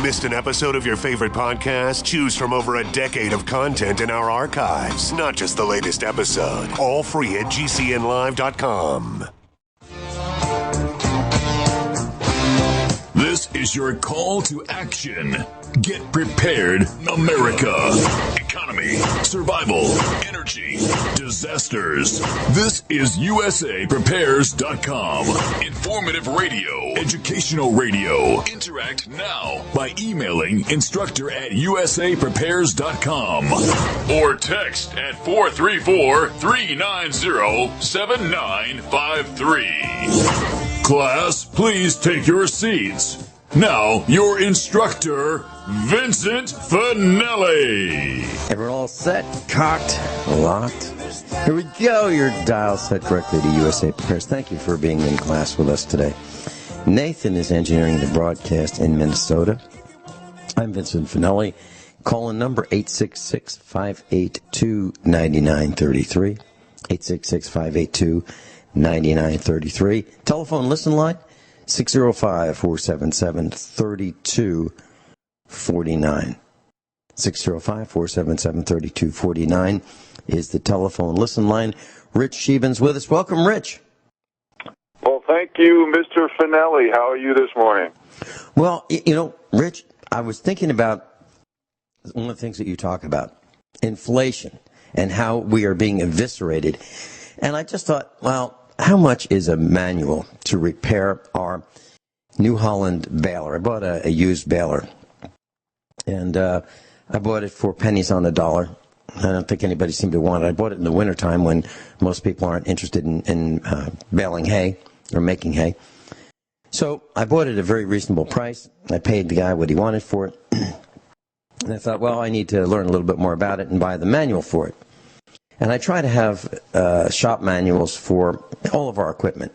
Missed an episode of your favorite podcast? Choose from over a decade of content in our archives, not just the latest episode. All free at GCNlive.com. This is your call to action. Get prepared, America. Economy, survival, energy, disasters. This is USAPrepares.com. Informative radio, educational radio. Interact now by emailing instructor@USAPrepares.com or text at 434-390-7953. Class, please take your seats. Now, your instructor, Vincent Finelli. Everyone all set, cocked, locked. Here we go. Your dial set correctly to USA Prepares. Thank you for being in class with us today. Nathan is engineering the broadcast in Minnesota. I'm Vincent Finelli. Call-in number 866-582-9933. 866-582-9933. Telephone listen line 605-477-3249. 605-477-3249 is the telephone listen line. Rich Scheben's with us. Welcome, Rich. Well, thank you, Mr. Finelli. How are you this morning? Well, Rich, I was thinking about one of the things that you talk about, inflation, and how we are being eviscerated. And I just thought, well, how much is a manual to repair our New Holland baler? I bought a used baler, and I bought it for pennies on the dollar. I don't think anybody seemed to want it. I bought it in the wintertime when most people aren't interested in baling hay or making hay. So I bought it at a very reasonable price. I paid the guy what he wanted for it. And I thought, well, I need to learn a little bit more about it and buy the manual for it. And I try to have shop manuals for all of our equipment.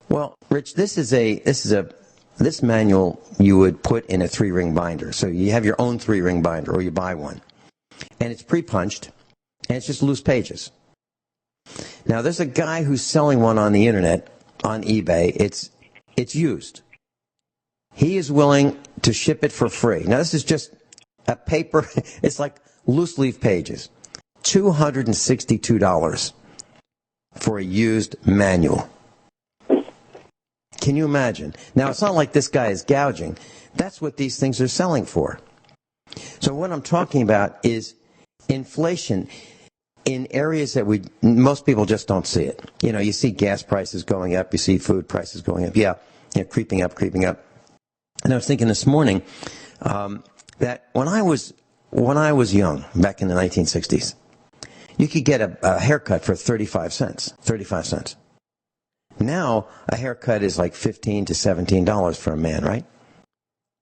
Well, Rich, this manual you would put in a 3-ring binder. So you have your own 3-ring binder, or you buy one, and it's pre-punched, and it's just loose pages. Now, there's a guy who's selling one on the internet, on eBay. It's used. He is willing to ship it for free. Now, this is just a paper. It's like loose leaf pages. $262 for a used manual. Can you imagine? Now, it's not like this guy is gouging. That's what these things are selling for. So what I'm talking about is inflation in areas that most people just don't see it. You see gas prices going up. You see food prices going up. Yeah, creeping up. And I was thinking this morning that when I was young, back in the 1960s, you could get a haircut for 35 cents. Now, a haircut is like $15 to $17 for a man, right?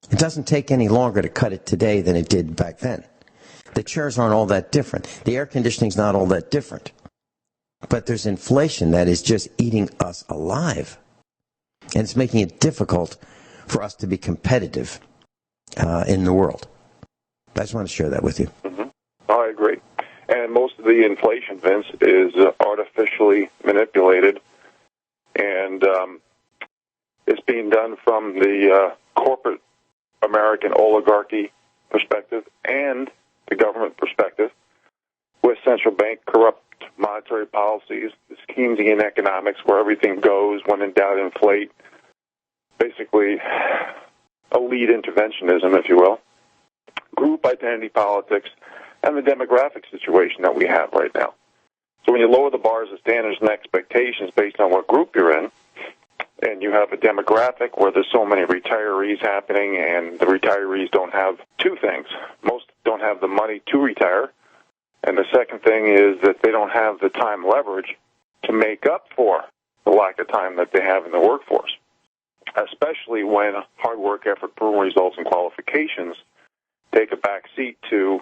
It doesn't take any longer to cut it today than it did back then. The chairs aren't all that different. The air conditioning's not all that different. But there's inflation that is just eating us alive. And it's making it difficult for us to be competitive in the world. I just want to share that with you. Mm-hmm. I agree. And most of the inflation, Vince, is artificially manipulated, and it's being done from the corporate American oligarchy perspective and the government perspective, with central bank corrupt monetary policies, Keynesian economics, where everything goes, when in doubt, inflate. Basically, elite interventionism, if you will, group identity politics, and the demographic situation that we have right now. So when you lower the bars of standards and expectations based on what group you're in, and you have a demographic where there's so many retirees happening, and the retirees don't have two things. Most don't have the money to retire, and the second thing is that they don't have the time leverage to make up for the lack of time that they have in the workforce, especially when hard work, effort, proven results, and qualifications take a back seat to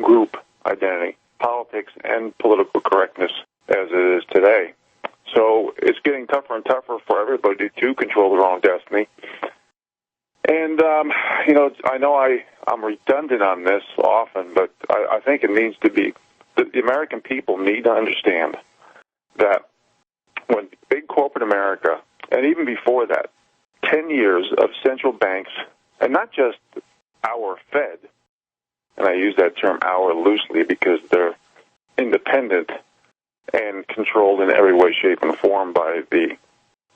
group identity, politics, and political correctness as it is today. So it's getting tougher and tougher for everybody to control their own destiny. And, I know I'm redundant on this often, but I think it needs to be, the American people need to understand that when big corporate America, and even before that, 10 years of central banks and not just our Fed, and I use that term "our" loosely because they're independent and controlled in every way, shape, and form by the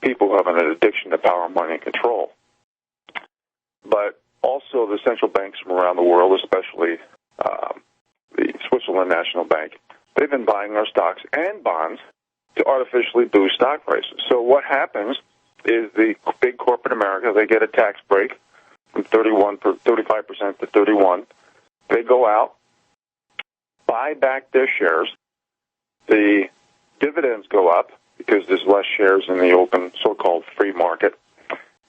people who have an addiction to power, money, and control. But also the central banks from around the world, especially the Switzerland National Bank, they've been buying our stocks and bonds to artificially boost stock prices. So what happens is the big corporate America, they get a tax break from 35% to 31%. They go out, buy back their shares. The dividends go up because there's less shares in the open so-called free market.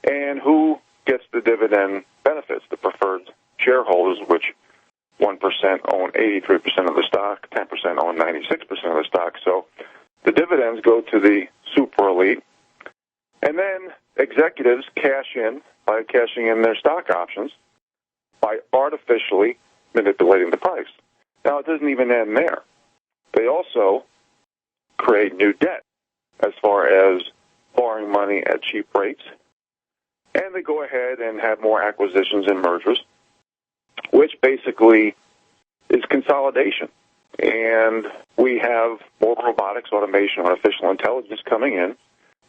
And who gets the dividend benefits? The preferred shareholders, which 1% own 83% of the stock, 10% own 96% of the stock. So the dividends go to the super elite. And then executives cash in by cashing in their stock options by artificially manipulating the price. Now, it doesn't even end there. They also create new debt as far as borrowing money at cheap rates. And they go ahead and have more acquisitions and mergers, which basically is consolidation. And we have more robotics, automation, artificial intelligence coming in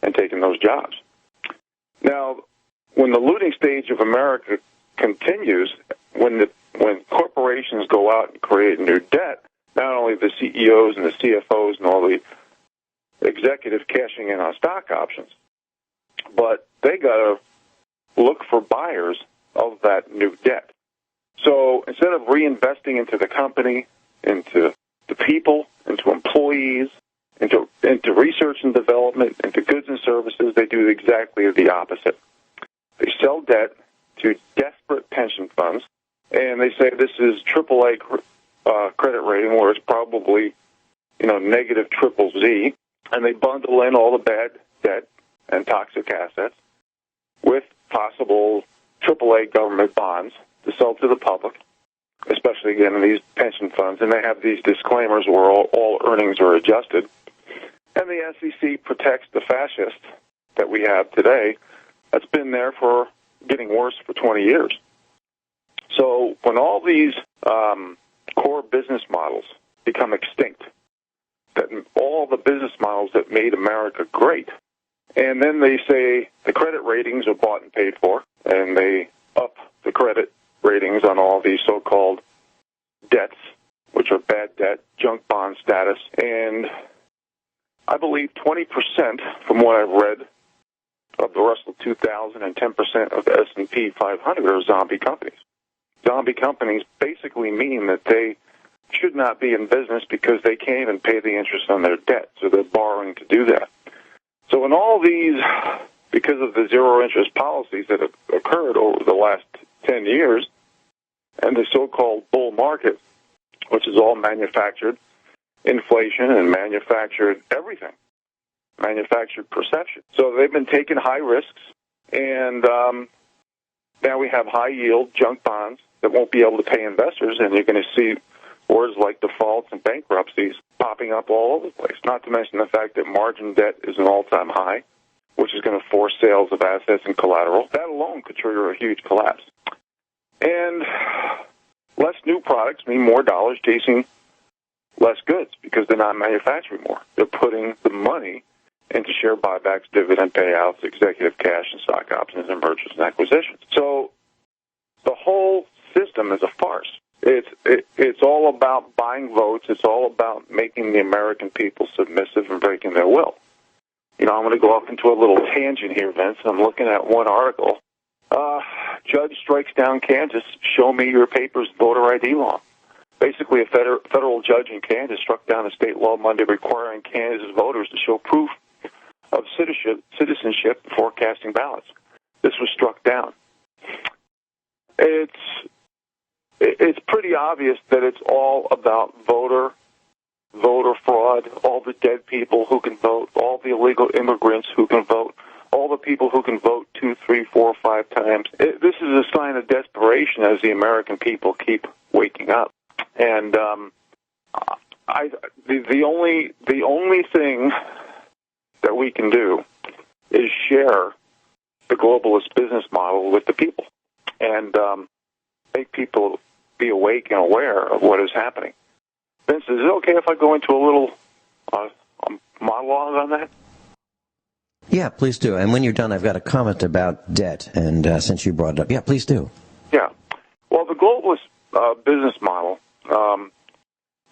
and taking those jobs. Now, when the looting stage of America continues, when corporations go out and create new debt, not only the CEOs and the CFOs and all the executives cashing in on stock options, but they got to look for buyers of that new debt. So instead of reinvesting into the company, into the people, into employees, into research and development, into goods and services, they do exactly the opposite. They sell debt to desperate pension funds, and they say this is AAA credit rating, where it's probably, negative triple Z, and they bundle in all the bad debt and toxic assets with possible AAA government bonds to sell to the public, especially, again, in these pension funds, and they have these disclaimers where all earnings are adjusted. And the SEC protects the fascists that we have today. That's been there for getting worse for 20 years. So when all these core business models become extinct, that all the business models that made America great, and then they say the credit ratings are bought and paid for, and they up the credit ratings on all these so-called debts, which are bad debt, junk bond status, and I believe 20%, from what I've read, of the Russell 2000 and 10% of the S&P 500 are zombie companies. Zombie companies basically mean that they should not be in business because they can't even pay the interest on their debt, so they're borrowing to do that. So in all these, because of the zero-interest policies that have occurred over the last 10 years, and the so-called bull market, which is all manufactured inflation and manufactured everything, manufactured perception. So they've been taking high risks, and now we have high-yield junk bonds that won't be able to pay investors, and you're going to see words like defaults and bankruptcies popping up all over the place, not to mention the fact that margin debt is an all-time high, which is going to force sales of assets and collateral. That alone could trigger a huge collapse. And less new products mean more dollars chasing less goods because they're not manufacturing more. They're putting the money into share buybacks, dividend payouts, executive cash, and stock options, and mergers and acquisitions. So the whole system is a farce. It's all about buying votes. It's all about making the American people submissive and breaking their will. I'm going to go off into a little tangent here, Vince. I'm looking at one article. Judge strikes down Kansas. Show me your papers, voter ID law. Basically, a federal judge in Kansas struck down a state law Monday requiring Kansas voters to show proof of citizenship before casting ballots. This was struck down. It's pretty obvious that it's all about voter fraud, all the dead people who can vote, all the illegal immigrants who can vote, all the people who can vote 2, 3, 4, 5 times. This is a sign of desperation as the American people keep waking up. And the only thing that we can do is share the globalist business model with the people. and make people be awake and aware of what is happening. Vince, is it okay if I go into a little monologue on that? Yeah, please do. And when you're done, I've got a comment about debt, and since you brought it up, yeah, please do. Yeah. Well, the globalist business model, I'm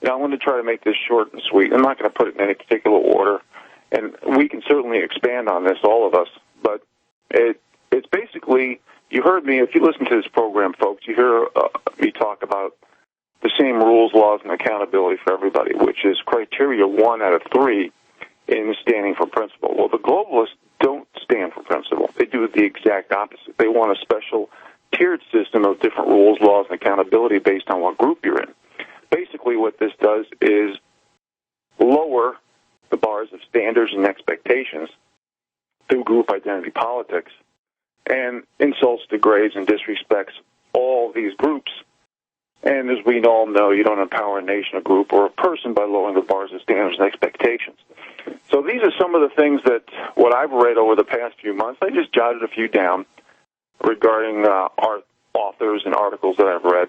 going to try to make this short and sweet. I'm not going to put it in any particular order, and we can certainly expand on this, all of us, but it's basically, you heard me, if you listen to this program, folks, you hear me talk about the same rules, laws, and accountability for everybody, which is criteria 1 out of 3 in standing for principle. Well, the globalists don't stand for principle. They do the exact opposite. They want a special tiered system of different rules, laws, and accountability based on what group you're in. Basically, what this does is lower the bars of standards and expectations through group identity politics and insults, degrades, and disrespects all these groups. And as we all know, you don't empower a nation, a group, or a person by lowering the bars of standards and expectations. So these are some of the things that what I've read over the past few months. I just jotted a few down regarding our authors and articles that I've read.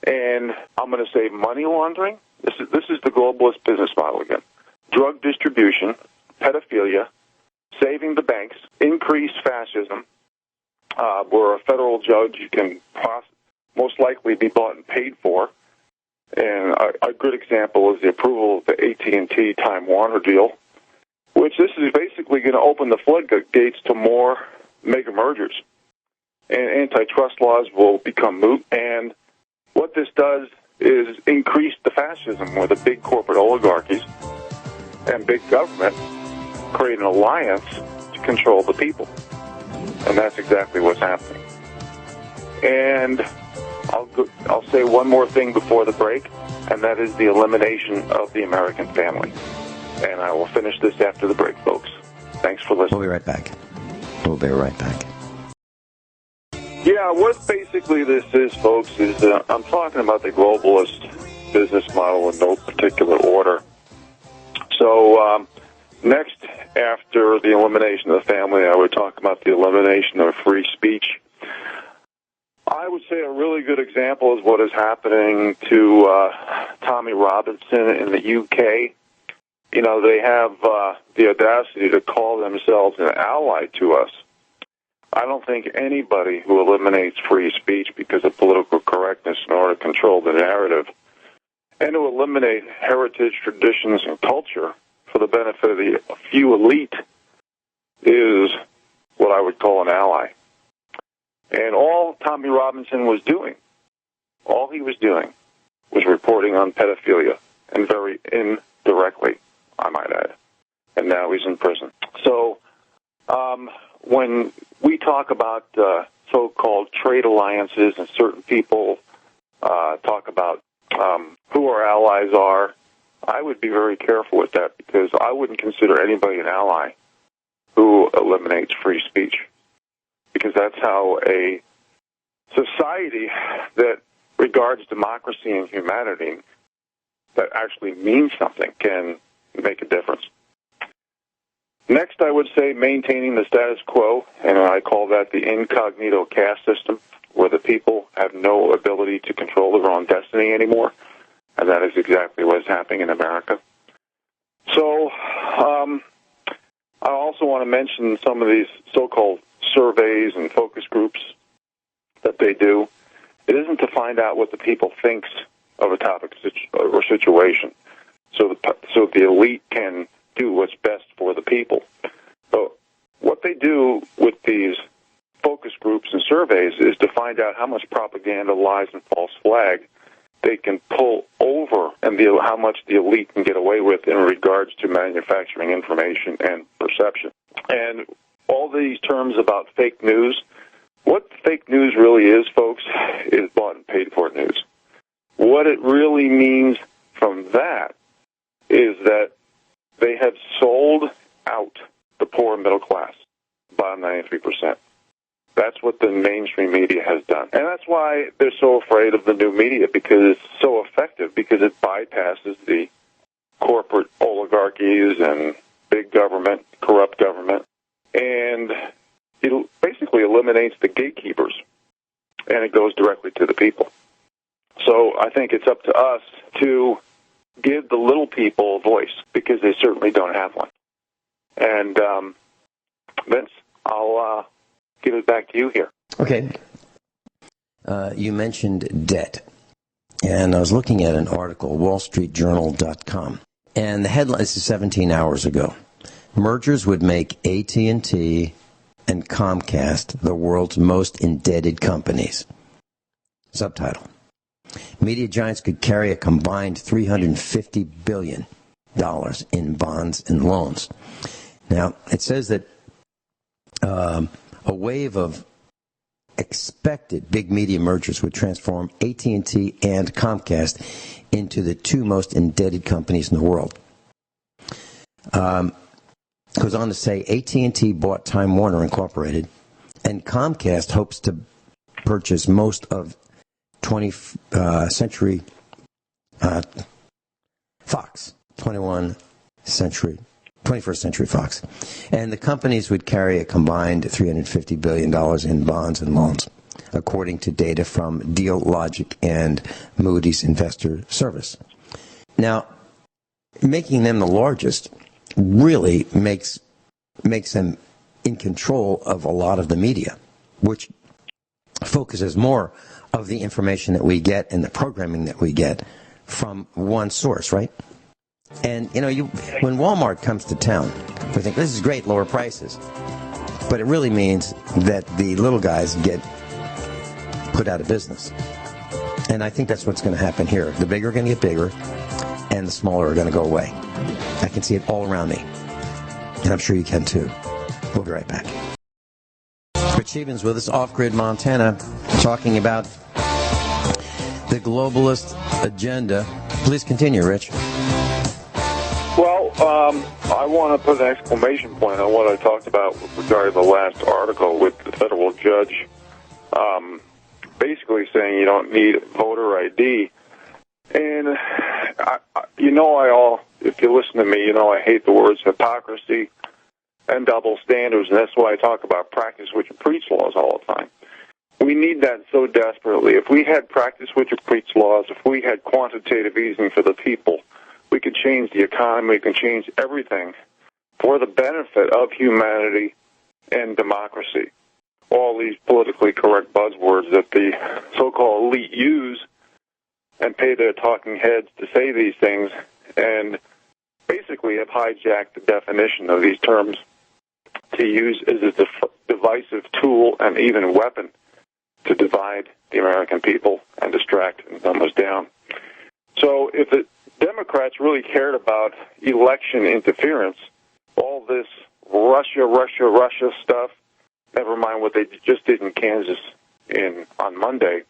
And I'm going to say money laundering. This is the globalist business model again. Drug distribution, pedophilia, saving the banks, increased fascism, where a federal judge can most likely be bought and paid for. And a good example is the approval of the AT&T Time Warner deal, which this is basically going to open the floodgates to more mega mergers. And antitrust laws will become moot. And what this does is increase the fascism where the big corporate oligarchies and big government create an alliance to control the people. And that's exactly what's happening. And I'll say one more thing before the break, and that is the elimination of the American family. And I will finish this after the break, folks. Thanks for listening. We'll be right back. We'll be right back. Yeah, what basically this is, folks, is I'm talking about the globalist business model in no particular order. So next, after the elimination of the family, I would talk about the elimination of free speech. I would say a really good example is what is happening to Tommy Robinson in the UK. You know, they have the audacity to call themselves an ally to us. I don't think anybody who eliminates free speech because of political correctness in order to control the narrative and to eliminate heritage, traditions, and culture for the benefit of the few elite is what I would call an ally. And all Tommy Robinson was doing, all he was doing was reporting on pedophilia, and very indirectly, I might add. And now he's in prison. So when we talk about so-called trade alliances and certain people talk about who our allies are, I would be very careful with that because I wouldn't consider anybody an ally who eliminates free speech, because that's how a society that regards democracy and humanity that actually means something can make a difference. Next, I would say maintaining the status quo, and I call that the incognito caste system, where the people have no ability to control their own destiny anymore, and that is exactly what is happening in America. So I also want to mention some of these so-called surveys and focus groups that they do. It isn't to find out what the people thinks of a topic or situation, so the elite can do what's best for the people. So what they do with these focus groups and surveys is to find out how much propaganda, lies, and false flag they can pull over and how much the elite can get away with in regards to manufacturing information and perception. And all these terms about fake news, what fake news really is, folks, is bought and paid for news. What it really means from that is that they have sold out the poor and middle class by 93%. That's what the mainstream media has done. And that's why they're so afraid of the new media, because it's so effective, because it bypasses the corporate oligarchies and big government, corrupt government, and it basically eliminates the gatekeepers. and it goes directly to the people. So I think it's up to us to give the little people a voice, because they certainly don't have one. And, Vince, I'll give it back to you here. Okay. You mentioned debt. And I was looking at an article, wallstreetjournal.com. And the headline, this is 17 hours ago. Mergers would make AT&T and Comcast the world's most indebted companies. Subtitle. Media giants could carry a combined $350 billion in bonds and loans. Now, it says that a wave of expected big media mergers would transform AT&T and Comcast into the two most indebted companies in the world. Goes on to say AT&T bought Time Warner Incorporated, and Comcast hopes to purchase most of 21st Century Fox. And the companies would carry a combined $350 billion in bonds and loans, according to data from DealLogic and Moody's Investor Service. Now, making them the largest really makes them in control of a lot of the media, which focuses more of the information that we get and the programming that we get from one source, right? And, when Walmart comes to town, we think, this is great, lower prices. But it really means that the little guys get put out of business. And I think that's what's going to happen here. The bigger are going to get bigger, and the smaller are going to go away. I can see it all around me. And I'm sure you can too. We'll be right back. Rich Sheben's with us, Off-Grid Montana, talking about the globalist agenda. Please continue, Rich. Well, I want to put an exclamation point on what I talked about with regard to the last article with the federal judge basically saying you don't need voter ID. And, if you listen to me, I hate the words hypocrisy and double standards, and that's why I talk about practice what you preach laws all the time. We need that so desperately. If we had practice what you preach laws, if we had quantitative easing for the people, we could change the economy, we can change everything for the benefit of humanity and democracy. All these politically correct buzzwords that the so-called elite use and pay their talking heads to say these things, and basically have hijacked the definition of these terms to use as a divisive tool and even weapon to divide the American people and distract and dumb us down. So if the Democrats really cared about election interference, all this Russia stuff, never mind what they just did in Kansas on Monday,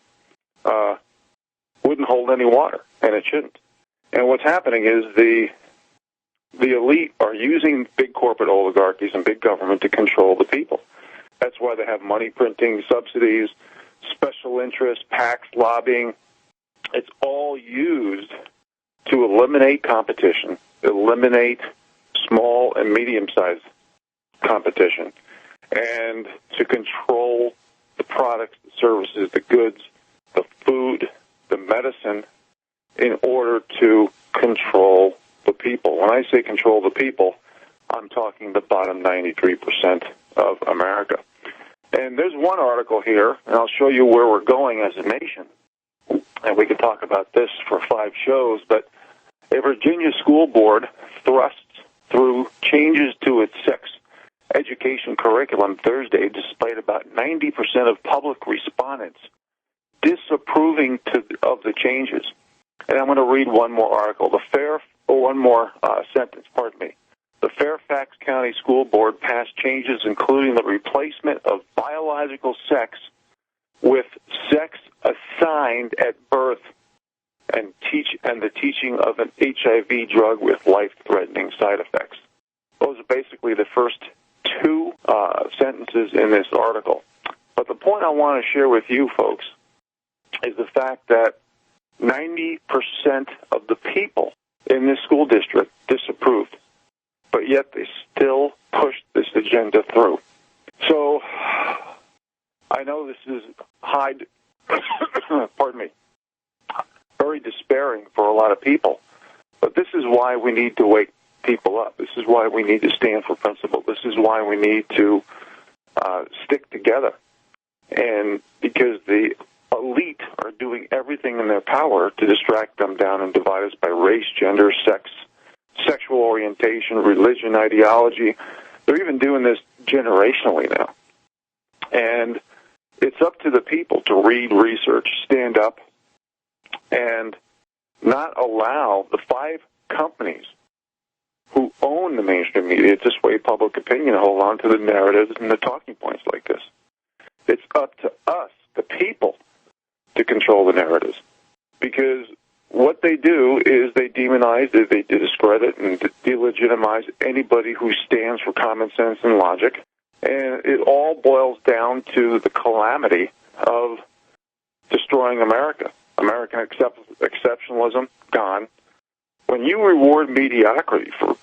wouldn't hold any water, and it shouldn't. And what's happening is the elite are using big corporate oligarchies and big government to control the people. That's why they have money printing, subsidies, special interests, PACs, lobbying. It's all used to eliminate competition, eliminate small and medium-sized competition, and to control the products, the services, the goods, the food, the medicine, in order to control the people. When I say control the people, I'm talking the bottom 93% of America. And there's one article here, and I'll show you where we're going as a nation. And we could talk about this for 5 shows, but a Virginia school board thrusts through changes to its sex education curriculum Thursday, despite about 90% of public respondents disapproving of the changes. And I'm going to read one more article. Sentence. The Fairfax County School Board passed changes including the replacement of biological sex with sex assigned at birth, and the teaching of an HIV drug with life-threatening side effects. Those are basically the first 2 sentences in this article. But the point I want to share with you folks is the fact that 90% of the people in this school district disapproved, but yet they still pushed this agenda through. So I know this is high pardon me, very despairing for a lot of people. But this is why we need to wake people up. This is why we need to stand for principle. This is why we need to stick together. And because the elite are doing everything in their power to distract them down and divide us by race, gender, sex, sexual orientation, religion, ideology. They're even doing this generationally now. And it's up to the people to read, research, stand up, and not allow the 5 companies who own the mainstream media to sway public opinion and hold on to the narratives and the talking points like this. It's up to us, the people, to control the narratives. Because what they do is they demonize, they discredit, and delegitimize anybody who stands for common sense and logic. And it all boils down to the calamity of destroying America. American exceptionalism, gone. When you reward mediocrity for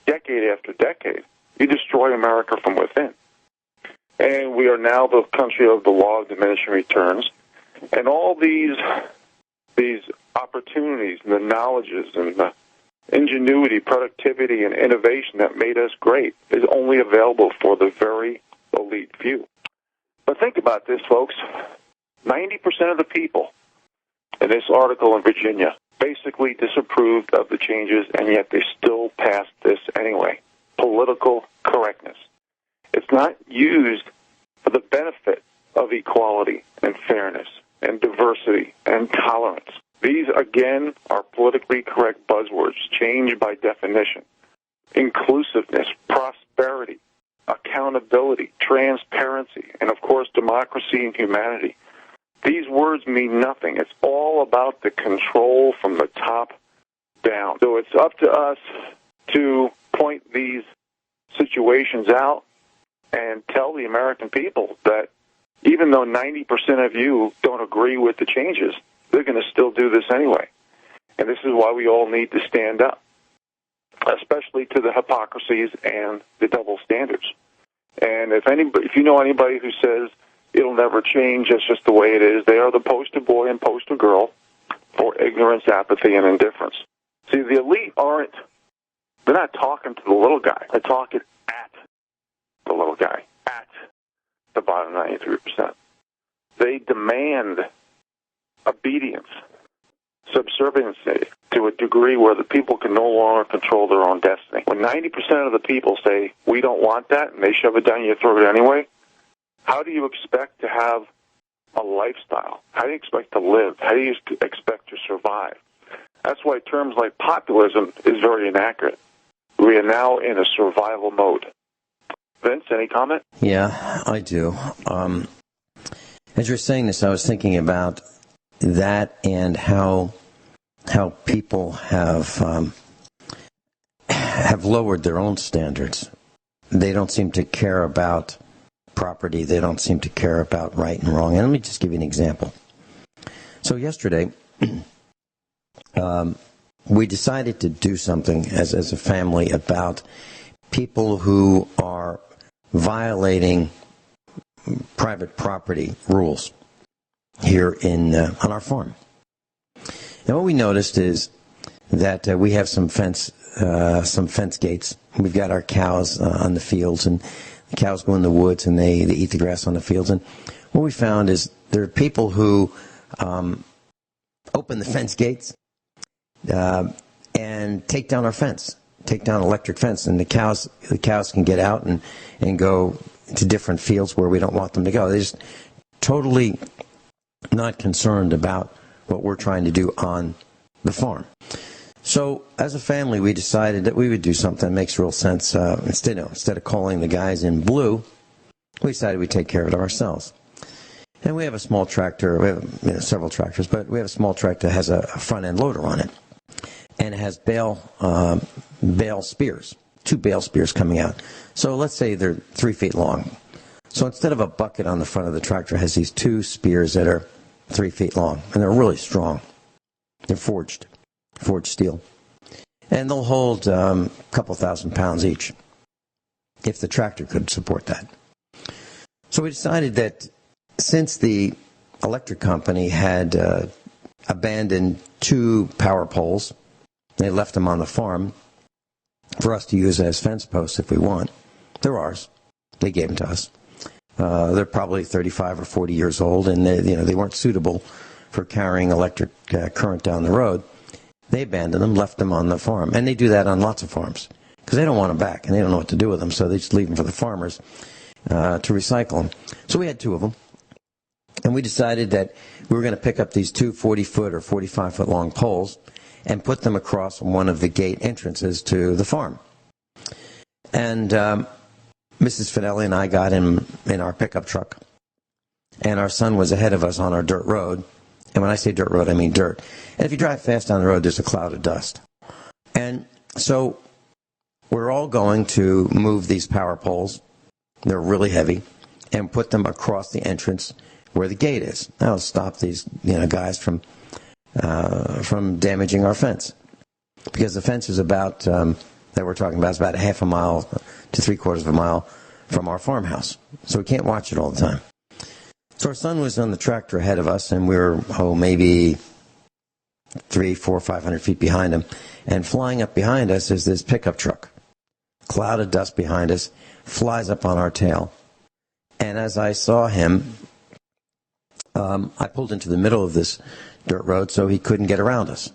decade after decade, you destroy America from within. And we are now the country of the law of diminishing returns. And all these opportunities and the knowledges and the ingenuity, productivity, and innovation that made us great is only available for the very elite few. But think about this, folks. 90% of the people in this article in Virginia basically disapproved of the changes, and yet they still passed this anyway. Political correctness. It's not used for the benefit of equality and fairness and diversity and tolerance. These, again, are politically correct buzzwords, changed by definition. Inclusiveness, prosperity, accountability, transparency, and, of course, democracy and humanity. These words mean nothing. It's all about the control from the top down. So it's up to us to point these situations out and tell the American people that even though 90% of you don't agree with the changes, they're going to still do this anyway. And this is why we all need to stand up, especially to the hypocrisies and the double standards. And if you know anybody who says it'll never change, it's just the way it is, they are the poster boy and poster girl for ignorance, apathy, and indifference. See, the elite they're not talking to the little guy. They're talking at the little guy, at the bottom 93%. They demand obedience, subserviency to a degree where the people can no longer control their own destiny. When 90% of the people say, we don't want that, and they shove it down your throat anyway, how do you expect to have a lifestyle? How do you expect to live? How do you expect to survive? That's why terms like populism is very inaccurate. We are now in a survival mode. Vince, any comment? Yeah, I do. As you're saying this, I was thinking about that and how people have lowered their own standards. They don't seem to care about property. They don't seem to care about right and wrong. And let me just give you an example. So yesterday, we decided to do something as a family about people who are violating private property rules here on our farm. And what we noticed is that we have some fence gates. We've got our cows on the fields, and the cows go in the woods and they eat the grass on the fields. And what we found is there are people who open the fence gates and take down our fence, take down electric fence, and the cows can get out and go to different fields where we don't want them to go. They're just totally not concerned about what we're trying to do on the farm. So as a family, we decided that we would do something that makes real sense. Instead of calling the guys in blue, we decided we'd take care of it ourselves. And we have a small tractor. We have several tractors, but we have a small tractor that has a front-end loader on it. And it has bale spears, 2 bale spears coming out. So let's say they're 3 feet long. So instead of a bucket on the front of the tractor, it has these 2 spears that are 3 feet long. And they're really strong. They're forged steel. And they'll hold a couple thousand pounds each, if the tractor could support that. So we decided that since the electric company had abandoned 2 power poles. They left them on the farm for us to use as fence posts if we want. They're ours. They gave them to us. They're probably 35 or 40 years old, and they weren't suitable for carrying electric current down the road. They abandoned them, left them on the farm. And they do that on lots of farms because they don't want them back, and they don't know what to do with them, so they just leave them for the farmers to recycle them. So we had 2 of them. And we decided that we were going to pick up these 2 40-foot or 45-foot long poles and put them across one of the gate entrances to the farm. And Mrs. Finelli and I got in our pickup truck, and our son was ahead of us on our dirt road. And when I say dirt road, I mean dirt. And if you drive fast down the road, there's a cloud of dust. And so we're all going to move these power poles. They're really heavy, and put them across the entrance where the gate is. That'll stop these guys from damaging our fence, because the fence is about that we're talking about is about half a mile to 3/4 of a mile from our farmhouse, so we can't watch it all the time. So our son was on the tractor ahead of us, and we were maybe 300, 400, 500 feet behind him, and flying up behind us is this pickup truck. Cloud of dust behind us, flies up on our tail, and as I saw him, I pulled into the middle of this dirt road so he couldn't get around us,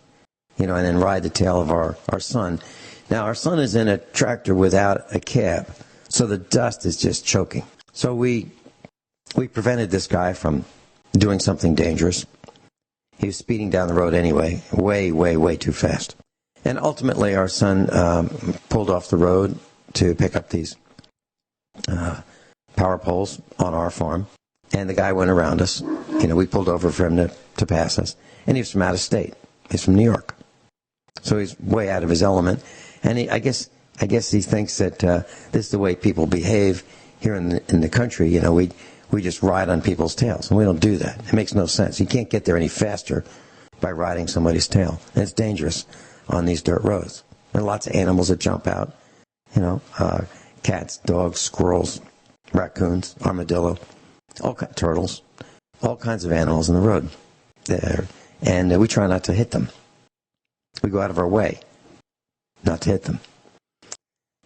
and then ride the tail of our son. Now, our son is in a tractor without a cab, so the dust is just choking. So we prevented this guy from doing something dangerous. He was speeding down the road anyway, way, way, way too fast. And ultimately, our son pulled off the road to pick up these power poles on our farm. And the guy went around us. We pulled over for him to pass us. And he was from out of state. He's from New York. So he's way out of his element. And I guess he thinks that this is the way people behave here in the country. We just ride on people's tails. And we don't do that. It makes no sense. You can't get there any faster by riding somebody's tail. And it's dangerous on these dirt roads. There are lots of animals that jump out. Cats, dogs, squirrels, raccoons, armadillo. Turtles, all kinds of animals in the road there, and we try not to hit them. We go out of our way not to hit them.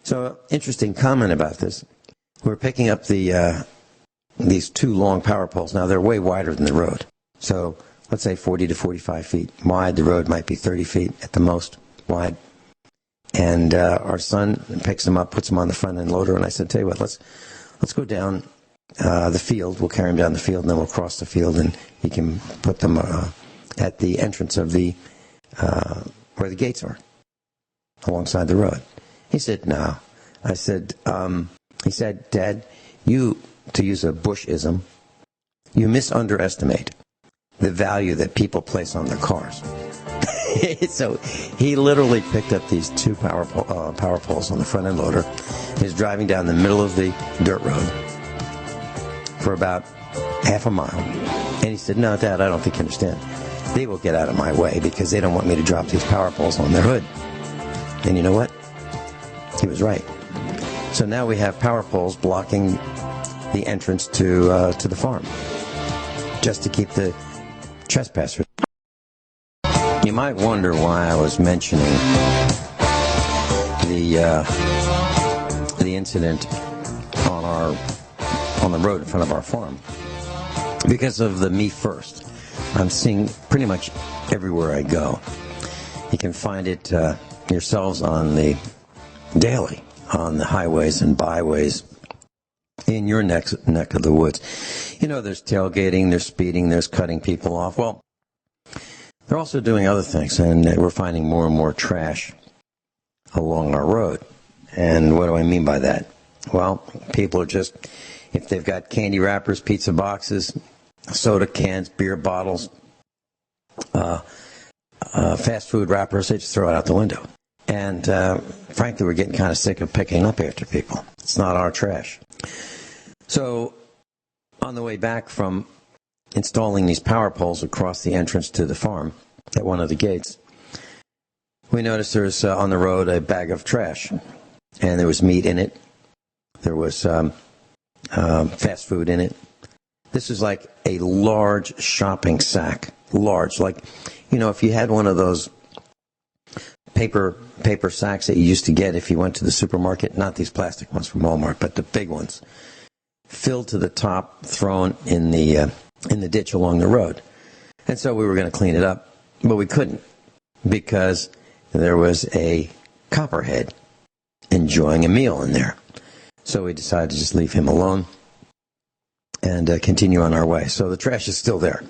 So, interesting comment about this. We're picking up these 2 long power poles. Now, they're way wider than the road. So, let's say 40 to 45 feet wide. The road might be 30 feet at the most wide. And our son picks them up, puts them on the front end loader, and I said, tell you what, let's go down the field. We'll carry him down the field, and then we'll cross the field, and he can put them at the entrance of the where the gates are, alongside the road. He said, no. I said, he said, Dad, you, to use a Bush-ism, you misunderestimate the value that people place on their cars. So he literally picked up these 2 power poles on the front end loader. He was driving down the middle of the dirt road for about half a mile. And he said, no, Dad, I don't think you understand. They will get out of my way because they don't want me to drop these power poles on their hood. And you know what? He was right. So now we have power poles blocking the entrance to the farm, just to keep the trespassers. You might wonder why I was mentioning the incident on the road in front of our farm. Because of the Me First, I'm seeing pretty much everywhere I go. You can find it yourselves on the daily, on the highways and byways in your neck of the woods. There's tailgating, there's speeding, there's cutting people off. Well, they're also doing other things, and we're finding more and more trash along our road. And what do I mean by that? Well, people are just, if they've got candy wrappers, pizza boxes, soda cans, beer bottles, fast food wrappers, they just throw it out the window. And frankly, we're getting kind of sick of picking up after people. It's not our trash. So on the way back from installing these power poles across the entrance to the farm at one of the gates, we noticed there's on the road a bag of trash. And there was meat in it. There was fast food in it. This is like a large shopping sack. Large. Like, if you had one of those paper sacks that you used to get if you went to the supermarket, not these plastic ones from Walmart, but the big ones, filled to the top, thrown in the ditch along the road. And so we were going to clean it up, but we couldn't because there was a copperhead enjoying a meal in there. So we decided to just leave him alone and continue on our way. So the trash is still there.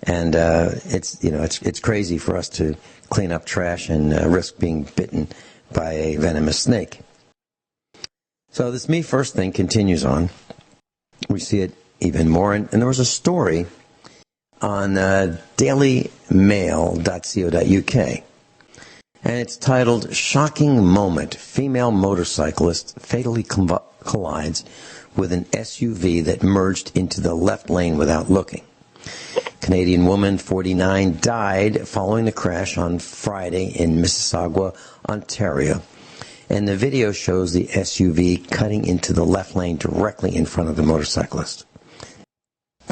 And it's crazy for us to clean up trash and risk being bitten by a venomous snake. So this me first thing continues on. We see it even more. And there was a story on dailymail.co.uk. And it's titled, "Shocking Moment. Female Motorcyclist Fatally Collides with an SUV that merged into the left lane without looking." Canadian woman, 49, died following the crash on Friday in Mississauga, Ontario. And the video shows the SUV cutting into the left lane directly in front of the motorcyclist.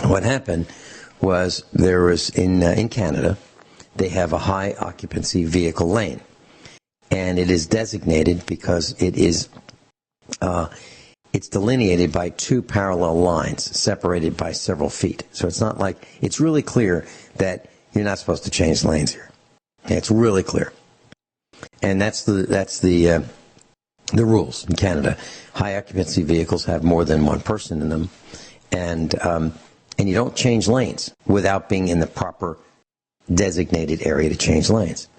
What happened was there was, in Canada, they have a high occupancy vehicle lane. And it is designated because it is it's delineated by two parallel lines separated by several feet. So it's not like, it's really clear that you're not supposed to change lanes here. It's really clear. And that's the rules in Canada. High occupancy vehicles have more than one person in them. And you don't change lanes without being in the proper designated area to change lanes.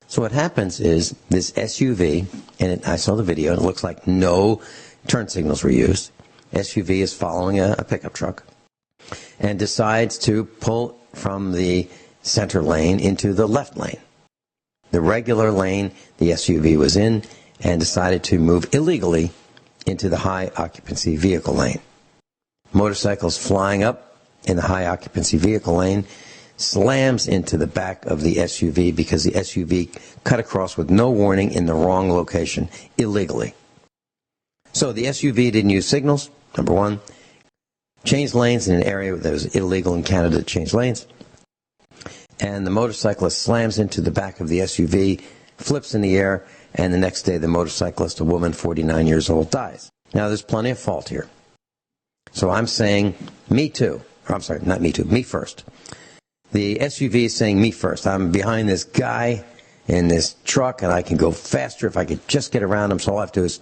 So what happens is this SUV, and I saw the video, and it looks like no turn signals were used. SUV is following a pickup truck and decides to pull from the center lane into the left lane. The regular lane the SUV was in, and decided to move illegally into the high occupancy vehicle lane. Motorcycles flying up in the high occupancy vehicle lane, slams into the back of the SUV because the SUV cut across with no warning in the wrong location illegally. So the SUV didn't use signals, number one. Changed lanes in an area that was illegal in Canada to change lanes. And the motorcyclist slams into the back of the SUV, flips in the air, and the next day the motorcyclist, a woman 49 years old, dies. Now there's plenty of fault here. So I'm saying me too. Or I'm sorry, not me too, me first. The SUV is saying me first. I'm behind this guy in this truck and I can go faster if I could just get around him. So all I have to do is,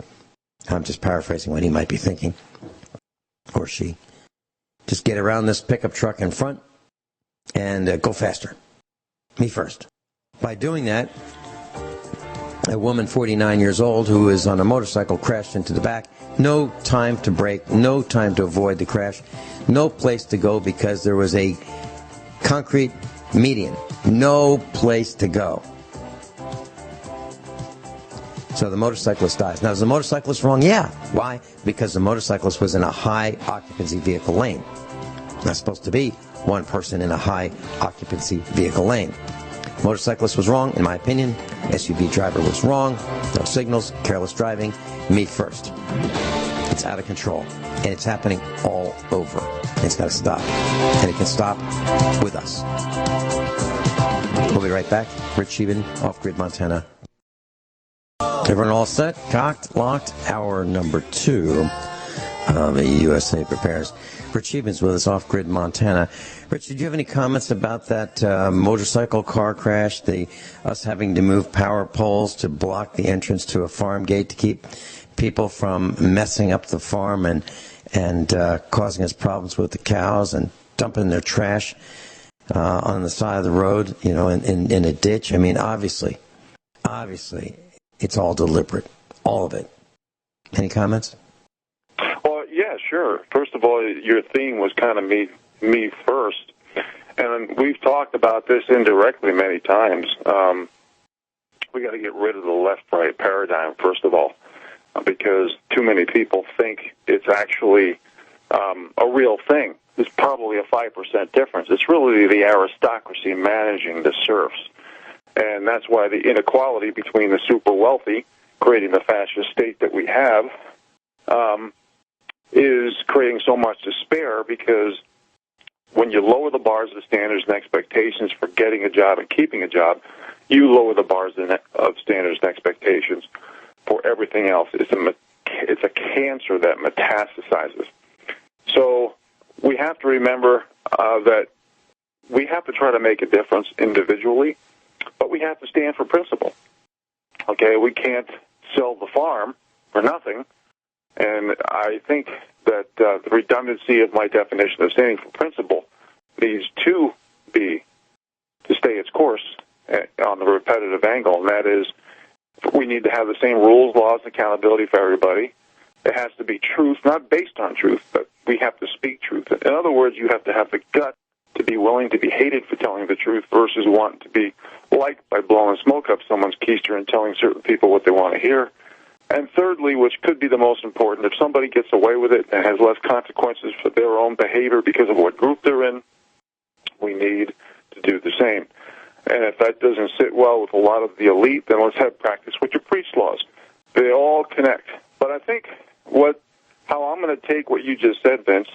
I'm just paraphrasing what he might be thinking, or she. Just get around this pickup truck in front and go faster. Me first. By doing that, a woman 49 years old who is on a motorcycle crashed into the back. No time to brake, no time to avoid the crash, no place to go because there was a concrete median. No place to go. So the motorcyclist dies. Now, is the motorcyclist wrong? Yeah. Why? Because the motorcyclist was in a high occupancy vehicle lane. Not supposed to be one person in a high occupancy vehicle lane. Motorcyclist was wrong, in my opinion. SUV driver was wrong. No signals, careless driving. Me first. It's out of control. And it's happening all over. It's got to stop. And it can stop with us. We'll be right back. Rich Scheben, Off-Grid Montana. Everyone all set? Cocked, locked. Hour number 2 of the USA Prepares. Rich Scheben's with us, Off-Grid Montana. Rich, did you have any comments about that motorcycle car crash, us having to move power poles to block the entrance to a farm gate to keep people from messing up the farm and causing us problems with the cows and dumping their trash on the side of the road, in a ditch? I mean, obviously, it's all deliberate, all of it. Any comments? Well, yeah, sure. First of all, your theme was kind of me first. And we've talked about this indirectly many times. We got to get rid of the left-right paradigm, first of all, because too many people think it's actually a real thing. There's probably a 5% difference. It's really the aristocracy managing the serfs. And that's why the inequality between the super wealthy, creating the fascist state that we have, is creating so much despair because when you lower the bars of standards and expectations for getting a job and keeping a job, you lower the bars of standards and expectations for everything else. It's a cancer that metastasizes. So we have to remember that we have to try to make a difference individually, but we have to stand for principle. Okay, we can't sell the farm for nothing, and I think that the redundancy of my definition of standing for principle needs to stay its course on the repetitive angle, and that is we need to have the same rules, laws, and accountability for everybody. It has to be truth, not based on truth, but we have to speak truth. In other words, you have to have the gut to be willing to be hated for telling the truth versus wanting to be liked by blowing smoke up someone's keister and telling certain people what they want to hear. And thirdly, which could be the most important, if somebody gets away with it and has less consequences for their own behavior because of what group they're in, we need to do the same. And if that doesn't sit well with a lot of the elite, then let's have practice what you preach laws. They all connect. But I think how I'm going to take what you just said, Vince,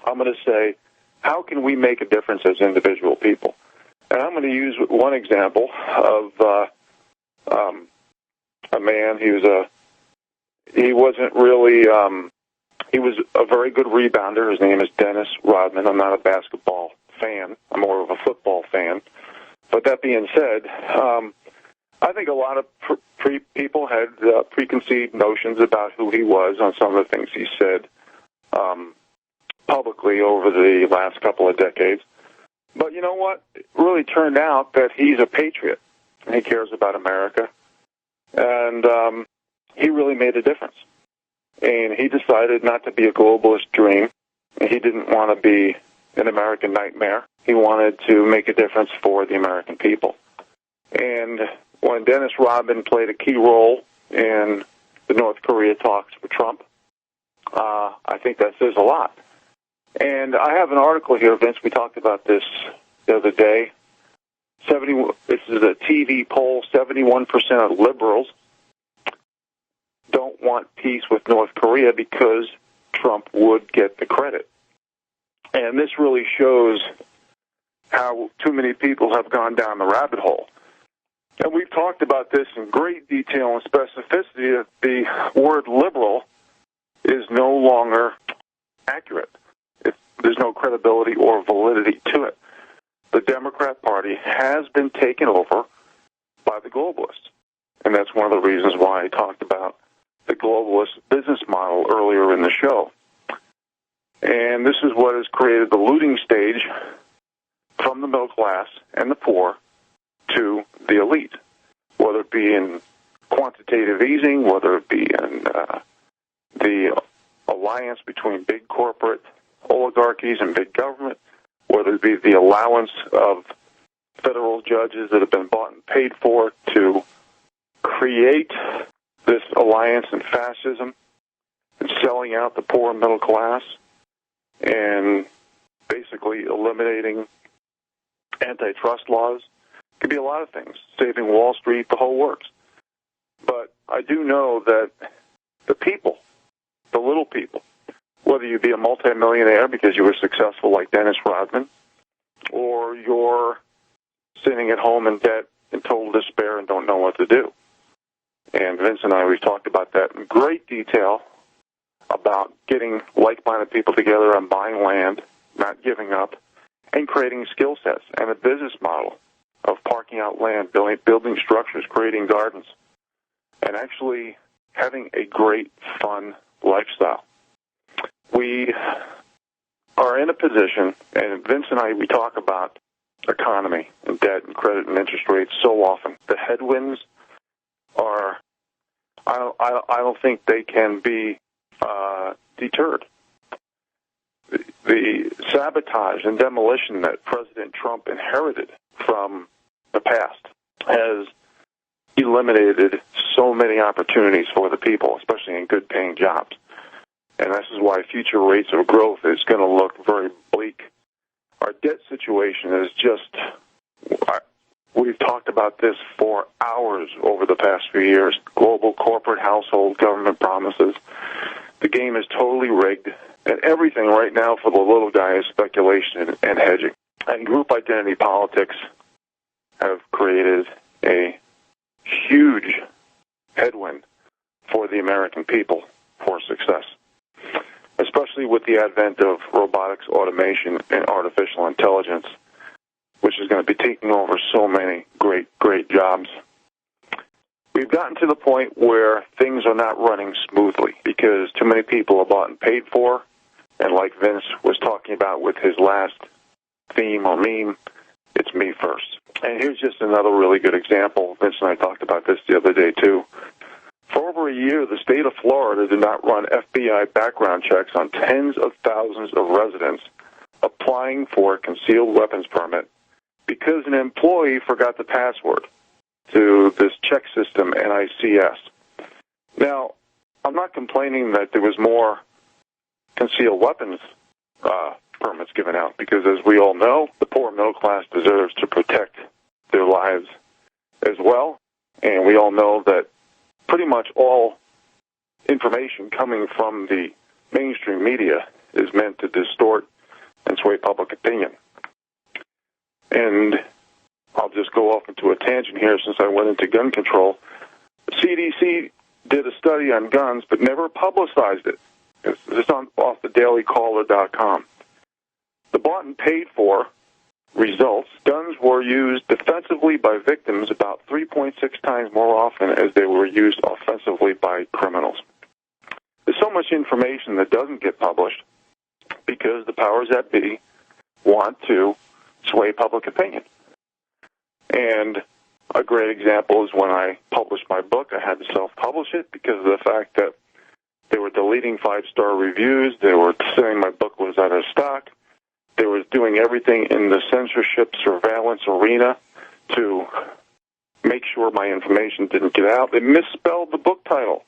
I'm going to say, how can we make a difference as individual people? And I'm going to use one example of a man. He was a very good rebounder. His name is Dennis Rodman. I'm not a basketball fan. I'm more of a football fan. But that being said, I think a lot of people had preconceived notions about who he was on some of the things he said publicly over the last couple of decades. But you know what? It really turned out that he's a patriot, and he cares about America. And he really made a difference. And he decided not to be a globalist dream. He didn't want to be an American nightmare. He wanted to make a difference for the American people. And when Dennis Rodman played a key role in the North Korea talks for Trump, I think that says a lot. And I have an article here, Vince. We talked about this the other day. This is a TV poll. 71% of liberals don't want peace with North Korea because Trump would get the credit. And this really shows how too many people have gone down the rabbit hole. And we've talked about this in great detail and specificity that the word liberal is no longer accurate. There's no credibility or validity to it. The Democrat Party has been taken over by the globalists. And that's one of the reasons why I talked about the globalist business model earlier in the show. And this is what has created the looting stage from the middle class and the poor to the elite, whether it be in quantitative easing, whether it be in the alliance between big corporate oligarchies and big government, whether it be the allowance of federal judges that have been bought and paid for to create this alliance in fascism and selling out the poor and middle class and basically eliminating antitrust laws. It could be a lot of things, saving Wall Street, the whole works. But I do know that the people, the little people, whether you be a multimillionaire because you were successful like Dennis Rodman, or you're sitting at home in debt in total despair and don't know what to do. And Vince and I, we've talked about that in great detail, about getting like-minded people together and buying land, not giving up, and creating skill sets and a business model of parking out land, building structures, creating gardens, and actually having a great, fun lifestyle. We are in a position, and Vince and I, we talk about economy and debt and credit and interest rates so often. The headwinds are, I don't think they can be deterred. The sabotage and demolition that President Trump inherited from the past has eliminated so many opportunities for the people, especially in good-paying jobs. And this is why future rates of growth is going to look very bleak. Our debt situation is just, we've talked about this for hours over the past few years. Global, corporate, household, government promises. The game is totally rigged. And everything right now for the little guy is speculation and hedging. And group identity politics have created a huge headwind for the American people for success, especially with the advent of robotics, automation, and artificial intelligence, which is going to be taking over so many great jobs. We've gotten to the point where things are not running smoothly because too many people are bought and paid for, and like Vince was talking about with his last theme or meme, it's me first. And here's just another really good example. Vince and I talked about this the other day, too. For over a year, the state of Florida did not run FBI background checks on tens of thousands of residents applying for a concealed weapons permit because an employee forgot the password to this check system, NICS. Now, I'm not complaining that there was more concealed weapons permits given out because, as we all know, the poor middle class deserves to protect their lives as well. And we all know that pretty much all information coming from the mainstream media is meant to distort and sway public opinion. And I'll just go off into a tangent here since I went into gun control. The CDC did a study on guns but never publicized it. It's off the dailycaller.com. The bought and paid for results, guns were used defensively by victims about 3.6 times more often as they were used offensively by criminals. There's so much information that doesn't get published because the powers that be want to sway public opinion. And a great example is when I published my book, I had to self-publish it because of the fact that they were deleting 5-star reviews, they were saying my book was out of stock, they were doing everything in the censorship surveillance arena to make sure my information didn't get out. They misspelled the book title,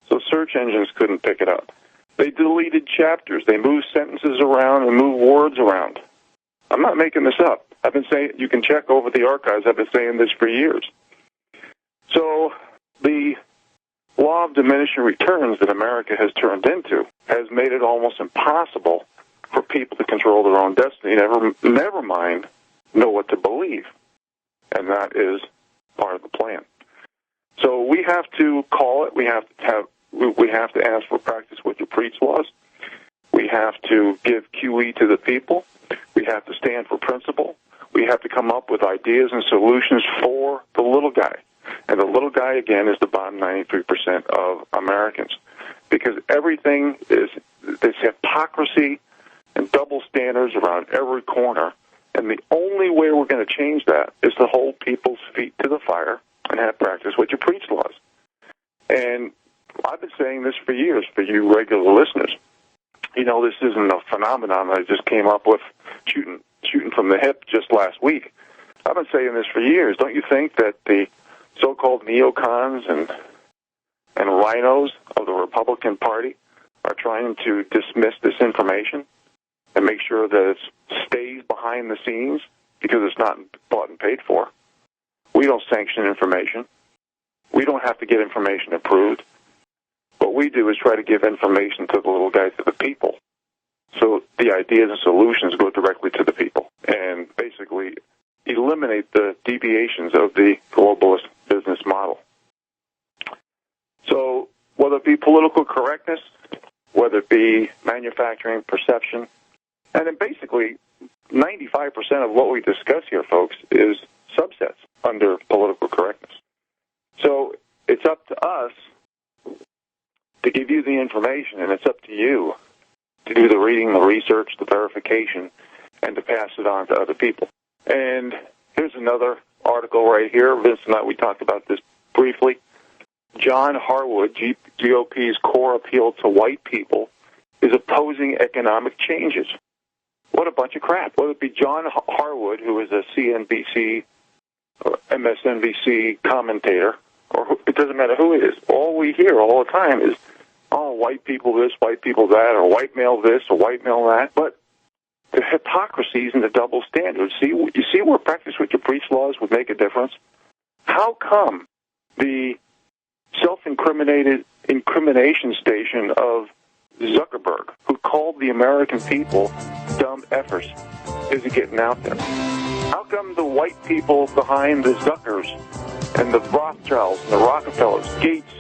so search engines couldn't pick it up. They deleted chapters. They moved sentences around and moved words around. I'm not making this up. I've been saying, you can check over the archives. I've been saying this for years. So the law of diminishing returns that America has turned into has made it almost impossible for people to control their own destiny, never mind know what to believe. And that is part of the plan. So we have to call it. We have to ask for practice what you preach laws. We have to give QE to the people. We have to stand for principle. We have to come up with ideas and solutions for the little guy. And the little guy, again, is the bottom 93% of Americans. Because everything is this hypocrisy and double standards around every corner. And the only way we're going to change that is to hold people's feet to the fire and have practice what you preach laws. And I've been saying this for years for you regular listeners. You know, this isn't a phenomenon that I just came up with shooting from the hip just last week. I've been saying this for years. Don't you think that the so-called neocons and rhinos of the Republican Party are trying to dismiss this information and make sure that it stays behind the scenes because it's not bought and paid for? We don't sanction information. We don't have to get information approved. What we do is try to give information to the little guy, to the people. So the ideas and solutions go directly to the people and basically eliminate the deviations of the globalist business model. So whether it be political correctness, whether it be manufacturing perception, and then basically 95% of what we discuss here, folks, is subsets under political correctness. So it's up to us to give you the information, and it's up to you to do the reading, the research, the verification, and to pass it on to other people. And here's another article right here. Vince and I, we talked about this briefly. John Harwood, GOP's core appeal to white people, is opposing economic changes. What a bunch of crap. Whether it be John Harwood, who is a CNBC or MSNBC commentator, or it doesn't matter who it is, all we hear all the time is, oh, white people this, white people that, or white male this, or white male that. But the hypocrisies and the double standards, you see where practice what you preach laws would make a difference? How come the self-incrimination station of Zuckerberg, who called the American people dumb effers, isn't getting out there? How come the white people behind the Zuckers and the Rothschilds and the Rockefellers, Gates,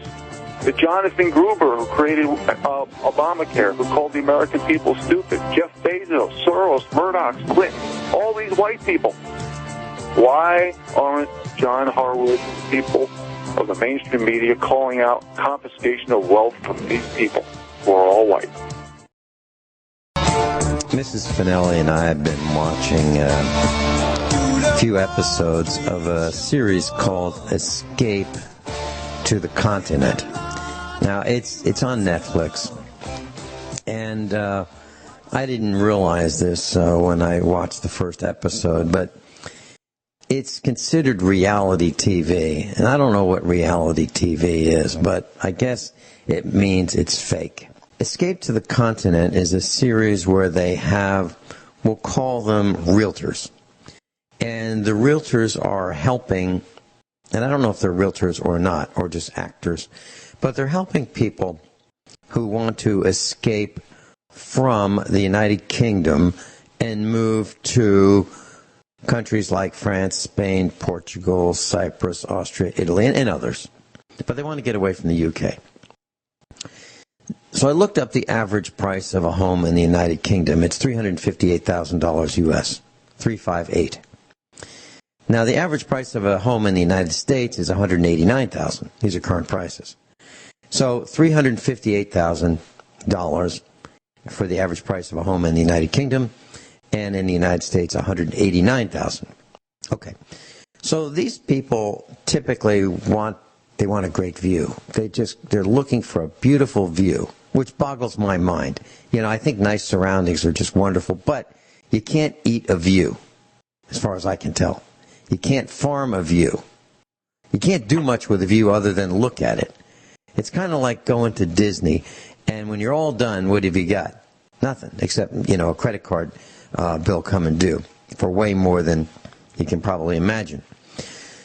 the Jonathan Gruber who created Obamacare, who called the American people stupid, Jeff Bezos, Soros, Murdoch, Clinton, all these white people? Why aren't John Harwood, people of the mainstream media, calling out confiscation of wealth from these people who are all white? Mrs. Finelli and I have been watching a few episodes of a series called Escape to the Continent. Now, it's on Netflix, and I didn't realize this when I watched the first episode, but it's considered reality TV, and I don't know what reality TV is, but I guess it means it's fake. Escape to the Continent is a series where they have, we'll call them realtors. And the realtors are helping, and I don't know if they're realtors or not, or just actors, but they're helping people who want to escape from the United Kingdom and move to countries like France, Spain, Portugal, Cyprus, Austria, Italy, and others. But they want to get away from the UK. So I looked up the average price of a home in the United Kingdom. It's $358,000 US, 358. Now, the average price of a home in the United States is $189,000. These are current prices. So $358,000 for the average price of a home in the United Kingdom, and in the United States, $189,000. Okay. So these people typically want a great view. They're looking for a beautiful view, which boggles my mind. You know, I think nice surroundings are just wonderful, but you can't eat a view, as far as I can tell. You can't farm a view. You can't do much with a view other than look at it. It's kind of like going to Disney, and when you're all done, what have you got? Nothing, except, a credit card bill coming due for way more than you can probably imagine.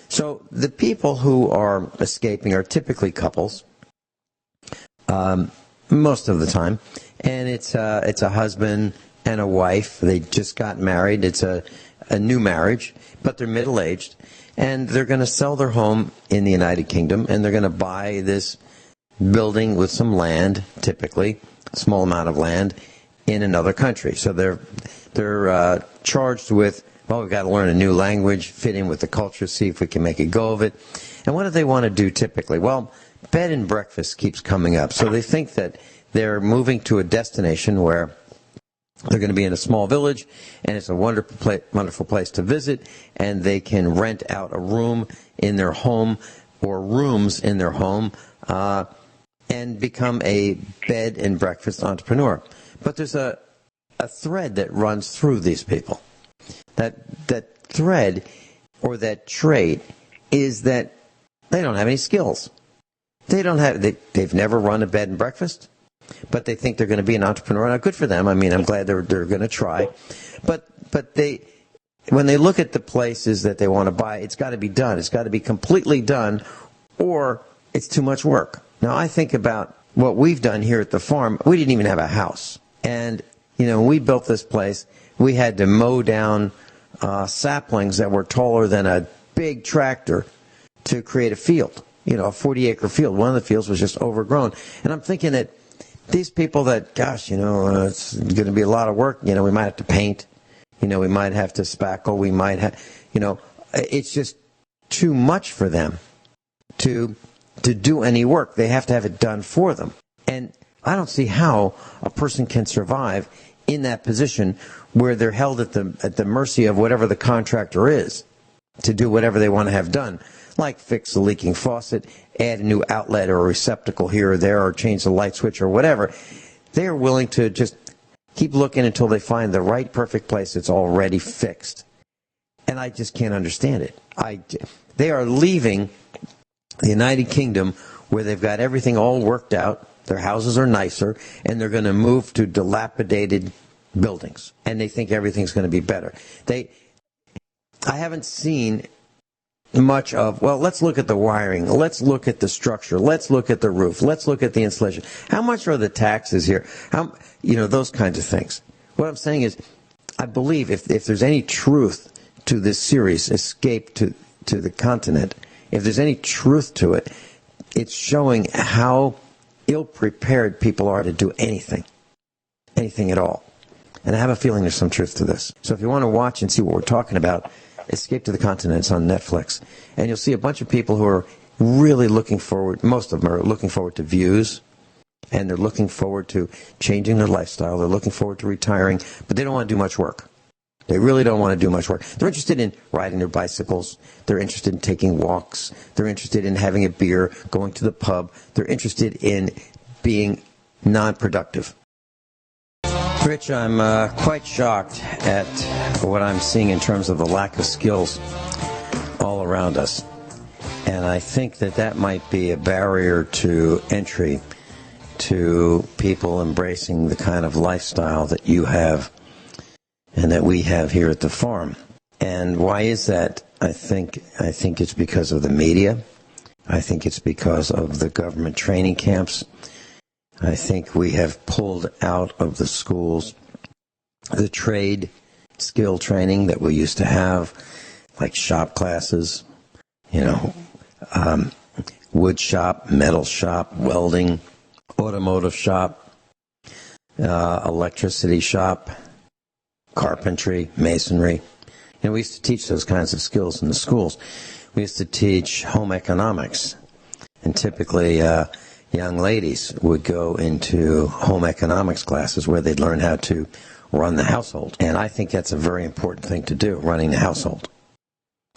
So the people who are escaping are typically couples, most of the time, and it's a husband and a wife. They just got married. It's a new marriage, but they're middle-aged, and they're going to sell their home in the United Kingdom, and they're going to buy this building with some land, typically a small amount of land, in another country. So they're charged with, well, we've got to learn a new language, fit in with the culture, see if we can make a go of it. And what do they want to do typically? Well, bed and breakfast keeps coming up. So they think that they're moving to a destination where they're going to be in a small village, and it's a wonderful place to visit, and they can rent out a room in their home or rooms in their home and become a bed and breakfast entrepreneur. But there's a thread that runs through these people. That thread or that trait is that they don't have any skills. They've never run a bed and breakfast, but they think they're going to be an entrepreneur. Now, good for them. I mean, I'm glad they're going to try. But when they look at the places that they want to buy, it's got to be done. It's got to be completely done, or it's too much work. Now, I think about what we've done here at the farm. We didn't even have a house. And, when we built this place, we had to mow down saplings that were taller than a big tractor to create a field, a 40-acre field. One of the fields was just overgrown. And I'm thinking that these people that, gosh, it's going to be a lot of work. We might have to paint. We might have to spackle. We might have, it's just too much for them to do any work. They have to have it done for them. And I don't see how a person can survive in that position where they're held at the mercy of whatever the contractor is to do whatever they want to have done, like fix the leaking faucet, add a new outlet or a receptacle here or there, or change the light switch or whatever. They're willing to just keep looking until they find the right perfect place that's already fixed. And I just can't understand it. They are leaving the United Kingdom where they've got everything all worked out. Their houses are nicer, and they're going to move to dilapidated buildings, and they think everything's going to be better. I haven't seen much of, well, let's look at the wiring, let's look at the structure, let's look at the roof, let's look at the insulation. How much are the taxes here? Those kinds of things. What I'm saying is, I believe if there's any truth to this series, Escape to the Continent, if there's any truth to it, it's showing how ill-prepared people are to do anything at all. And I have a feeling there's some truth to this. So if you want to watch and see what we're talking about, Escape to the Continent is on Netflix. And you'll see a bunch of people who are really looking forward, most of them are looking forward to views, and they're looking forward to changing their lifestyle. They're looking forward to retiring, but they don't want to do much work. They really don't want to do much work. They're interested in riding their bicycles. They're interested in taking walks. They're interested in having a beer, going to the pub. They're interested in being non-productive. Rich, I'm quite shocked at what I'm seeing in terms of the lack of skills all around us. And I think that might be a barrier to entry to people embracing the kind of lifestyle that you have and that we have here at the farm. And why is that? I think it's because of the media. I think it's because of the government training camps. I think we have pulled out of the schools the trade skill training that we used to have, like shop classes, wood shop, metal shop, welding, automotive shop, electricity shop, carpentry, masonry. We used to teach those kinds of skills in the schools. We used to teach home economics, and typically young ladies would go into home economics classes where they'd learn how to run the household. And I think that's a very important thing to do, running the household.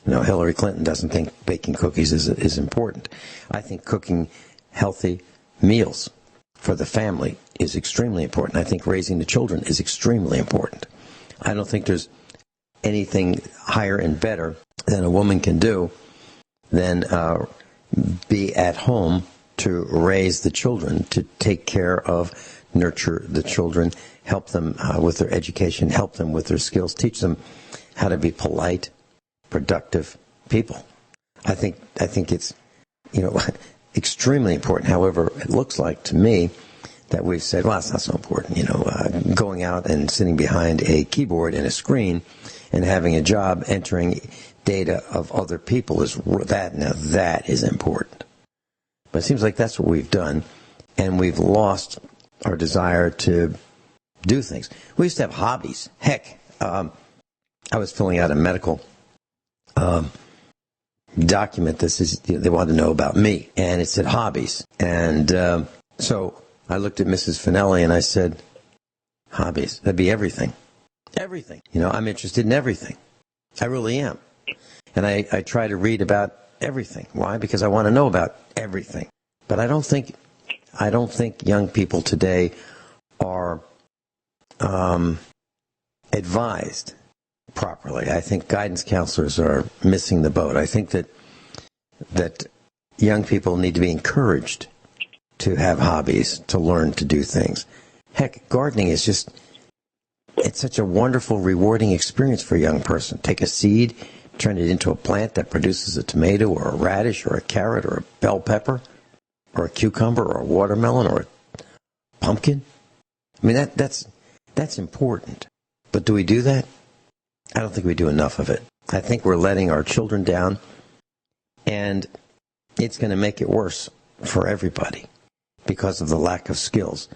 Hillary Clinton doesn't think baking cookies is important. I think cooking healthy meals for the family is extremely important. I think raising the children is extremely important. I don't think there's anything higher and better than a woman can do than be at home to raise the children, to take care of, nurture the children, help them with their education, help them with their skills, teach them how to be polite, productive people. I think it's extremely important. However, it looks like to me that we've said, well, it's not so important. Going out and sitting behind a keyboard and a screen and having a job entering data of other people that is important. But it seems like that's what we've done, and we've lost our desire to do things. We used to have hobbies. Heck, I was filling out a medical document. They wanted to know about me, and it said hobbies. And so I looked at Mrs. Finelli and I said, hobbies, that'd be everything. Everything. I'm interested in everything. I really am. And I try to read about everything. Why? Because I want to know about everything. But I don't think young people today are advised properly. I think guidance counselors are missing the boat. I think that young people need to be encouraged to have hobbies, to learn to do things. Heck, gardening is it's such a wonderful, rewarding experience for a young person. Take a seed, turn it into a plant that produces a tomato or a radish or a carrot or a bell pepper or a cucumber or a watermelon or a pumpkin. I mean, that's important. But do we do that? I don't think we do enough of it. I think we're letting our children down, and it's going to make it worse for everybody because of the lack of skills.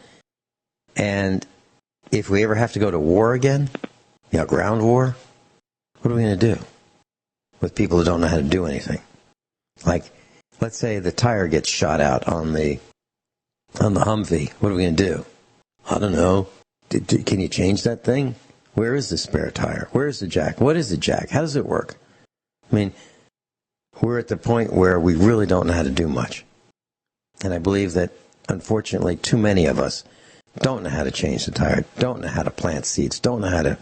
And if we ever have to go to war again, ground war, what are we going to do with people who don't know how to do anything? Like, let's say the tire gets shot out on the Humvee. What are we going to do? I don't know. Can you change that thing? Where is the spare tire? Where is the jack? What is the jack? How does it work? I mean, we're at the point where we really don't know how to do much. And I believe that, unfortunately, too many of us don't know how to change the tire, don't know how to plant seeds, don't know how to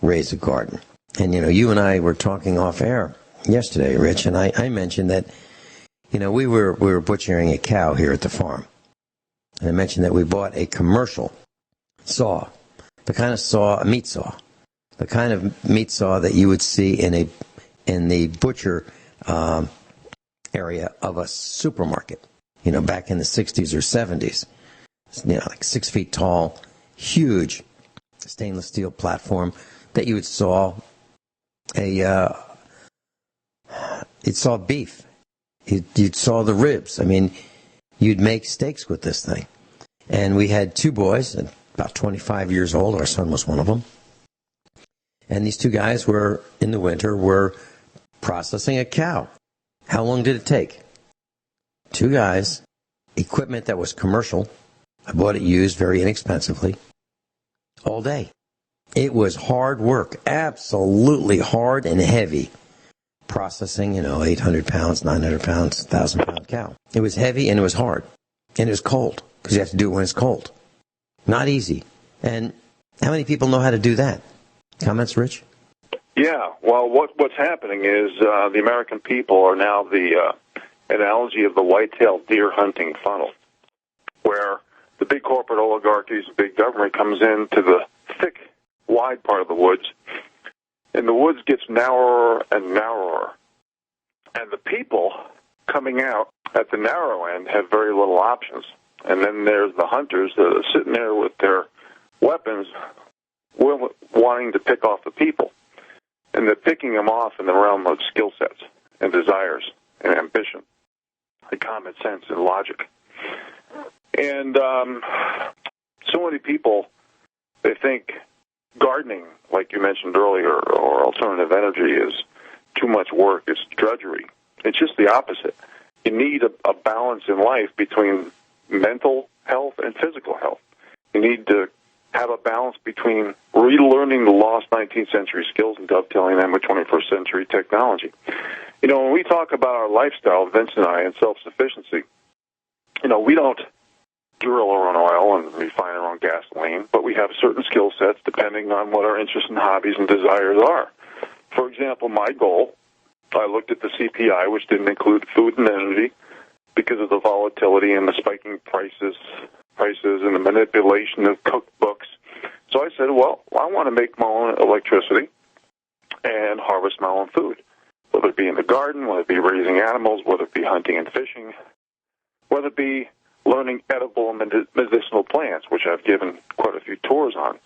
raise a garden. And, you and I were talking off air yesterday, Rich, and I mentioned that, we were butchering a cow here at the farm. And I mentioned that we bought a commercial saw, the kind of saw, a meat saw, the kind of meat saw that you would see in the butcher area of a supermarket, back in the 60s or 70s. Like 6 feet tall, huge stainless steel platform that you saw you'd saw beef. You'd saw the ribs. I mean, you'd make steaks with this thing. And we had 2 boys, about 25 years old. Our son was one of them. And these 2 guys in the winter, were processing a cow. How long did it take? 2 guys, equipment that was commercial. I bought it used very inexpensively. All day. It was hard work, absolutely hard and heavy. Processing, 800 pounds, 900 pounds, 1,000-pound cow. It was heavy and it was hard. And it was cold, because you have to do it when it's cold. Not easy. And how many people know how to do that? Comments, Rich? Yeah, well, what's happening is the American people are now the analogy of the white-tailed deer hunting funnel, where the big corporate oligarchies, the big government comes into the thick, wide part of the woods, and the woods gets narrower and narrower. And the people coming out at the narrow end have very little options. And then there's the hunters that are sitting there with their weapons wanting to pick off the people. And they're picking them off in the realm of skill sets and desires and ambition and common sense and logic. And so many people, they think gardening, like you mentioned earlier, or alternative energy is too much work, it's drudgery. It's just the opposite. You need a balance in life between mental health and physical health. You need to have a balance between relearning the lost 19th century skills and dovetailing them with 21st century technology. When we talk about our lifestyle, Vince and I, and self-sufficiency, we don't drill our own oil and refine our own gasoline, but we have certain skill sets depending on what our interests and hobbies and desires are. For example, my goal, I looked at the CPI, which didn't include food and energy, because of the volatility and the spiking prices and the manipulation of cookbooks. So I said, well, I want to make my own electricity and harvest my own food, whether it be in the garden, whether it be raising animals, whether it be hunting and fishing, whether it be learning edible and medicinal plants, which I've given quite a few tours on.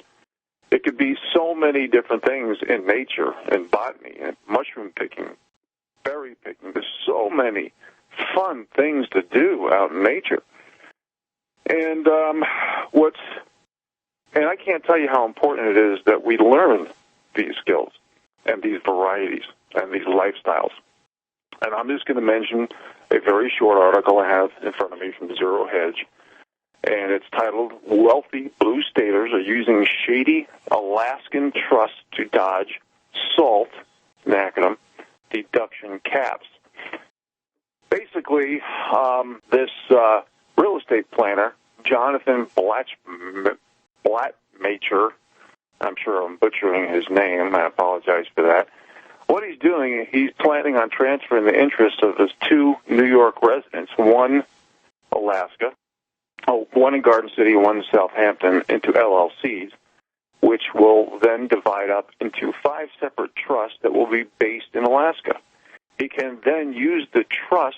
It could be so many different things in nature and botany and mushroom picking, berry picking. There's so many fun things to do out in nature. And and I can't tell you how important it is that we learn these skills and these varieties and these lifestyles. And I'm just going to mention a very short article I have in front of me from Zero Hedge, and it's titled, Wealthy Blue Staters Are Using Shady Alaskan Trusts to Dodge Salt, an acronym, Deduction Caps. Basically, this real estate planner, Jonathan Blattmacher, I'm sure I'm butchering his name, I apologize for that. What he's doing, he's planning on transferring the interests of his 2 New York residents, one in Garden City, one in Southampton, into LLCs, which will then divide up into 5 separate trusts that will be based in Alaska. He can then use the trust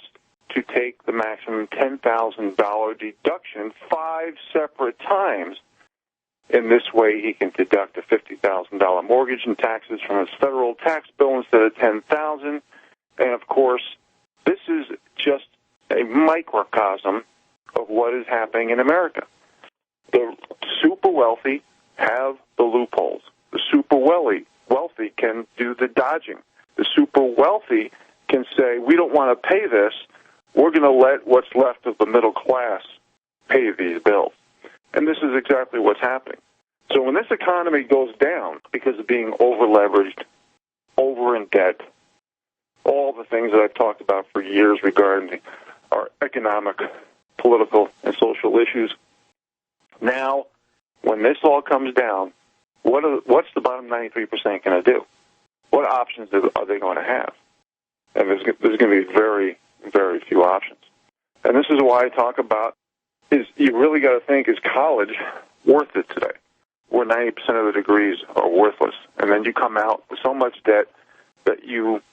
to take the maximum $10,000 deduction 5 separate times. In this way, he can deduct a $50,000 mortgage and taxes from his federal tax bill instead of $10,000. And of course, this is just a microcosm of what is happening in America. The super wealthy have the loopholes. The super wealthy can do the dodging. The super wealthy can say, we don't want to pay this. We're going to let what's left of the middle class pay these bills. And this is exactly what's happening. So when this economy goes down because of being over-leveraged, over in debt, all the things that I've talked about for years regarding our economic, political, and social issues, now, when this all comes down, what's the bottom 93% going to do? What options are they going to have? And there's going to be very, very few options. And this is why I talk about is you really got to think, is college worth it today? Where 90% of the degrees are worthless. And then you come out with so much debt that you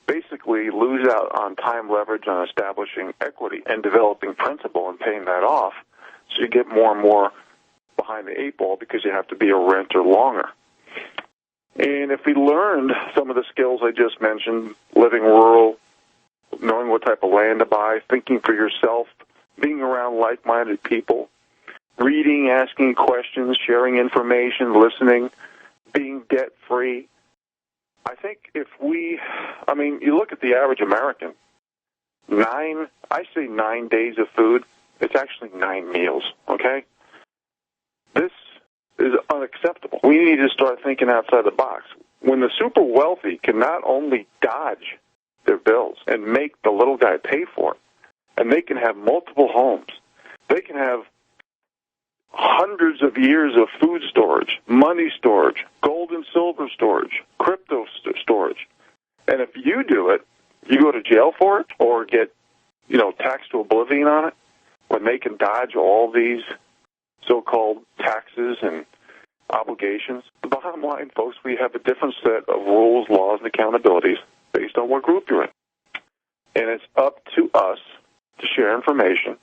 basically lose out on time leverage on establishing equity and developing principal and paying that off. So you get more and more behind the eight ball because you have to be a renter longer. And if we learned some of the skills I just mentioned, living rural, knowing what type of land to buy, thinking for yourself, being around like-minded people, reading, asking questions, sharing information, listening, being debt-free. I think if you look at the average American, 9 days of food, it's actually 9 meals, okay? This is unacceptable. We need to start thinking outside the box. When the super wealthy can not only dodge their bills and make the little guy pay for it, and they can have multiple homes, they can have hundreds of years of food storage, money storage, gold and silver storage, crypto storage. And if you do it, you go to jail for it or get, taxed to oblivion on it, when they can dodge all these so-called taxes and obligations. The bottom line, folks, we have a different set of rules, laws, and accountabilities based on what group you're in. And it's up to us to share information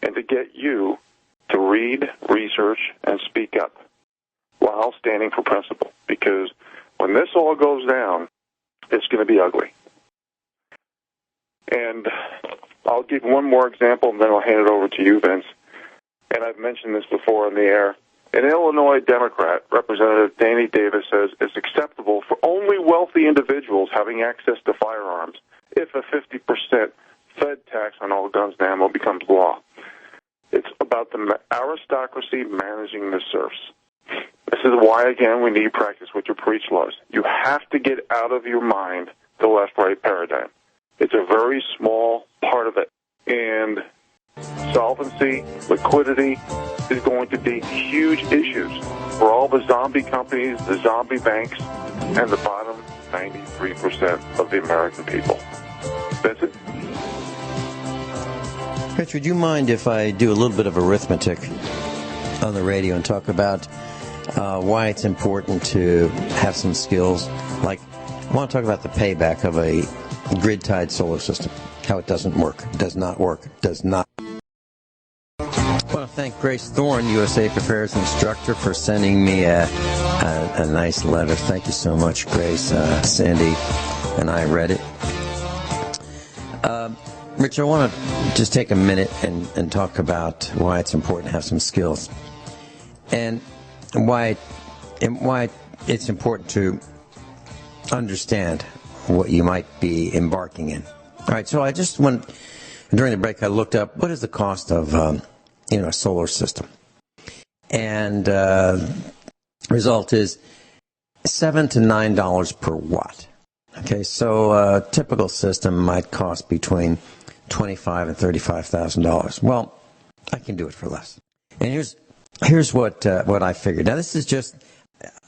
and to get you to read, research, and speak up while standing for principle. Because when this all goes down, it's going to be ugly. And I'll give one more example, and then I'll hand it over to you, Vince. And I've mentioned this before on the air. An Illinois Democrat, Representative Danny Davis, says it's acceptable for only wealthy individuals having access to firearms if a 50% Fed tax on all guns and ammo becomes law. It's about the aristocracy managing the serfs. This is why, again, we need practice what you preach laws. You have to get out of your mind the left-right paradigm. It's a very small part of it. And solvency, liquidity is going to be huge issues for all the zombie companies, the zombie banks, and the bottom 93% of the American people. Vincent? Rich, would you mind if I do a little bit of arithmetic on the radio and talk about why it's important to have some skills? Like, I want to talk about the payback of a grid-tied solar system, how it doesn't work, does not work, does not. I want to thank Grace Thorne, USA Preparedness Instructor, for sending me a nice letter. Thank you so much, Grace. Sandy and I read it. Rich, I want to just take a minute and talk about why it's important to have some skills, and why it's important to understand what you might be embarking in. All right, so I just went, during the break, I looked up what is the cost of a solar system, and result is $7 to $9 per watt. Okay, so a typical system might cost between $25,000 and $35,000. Well, I can do it for less. And here's what I figured. Now, this is just,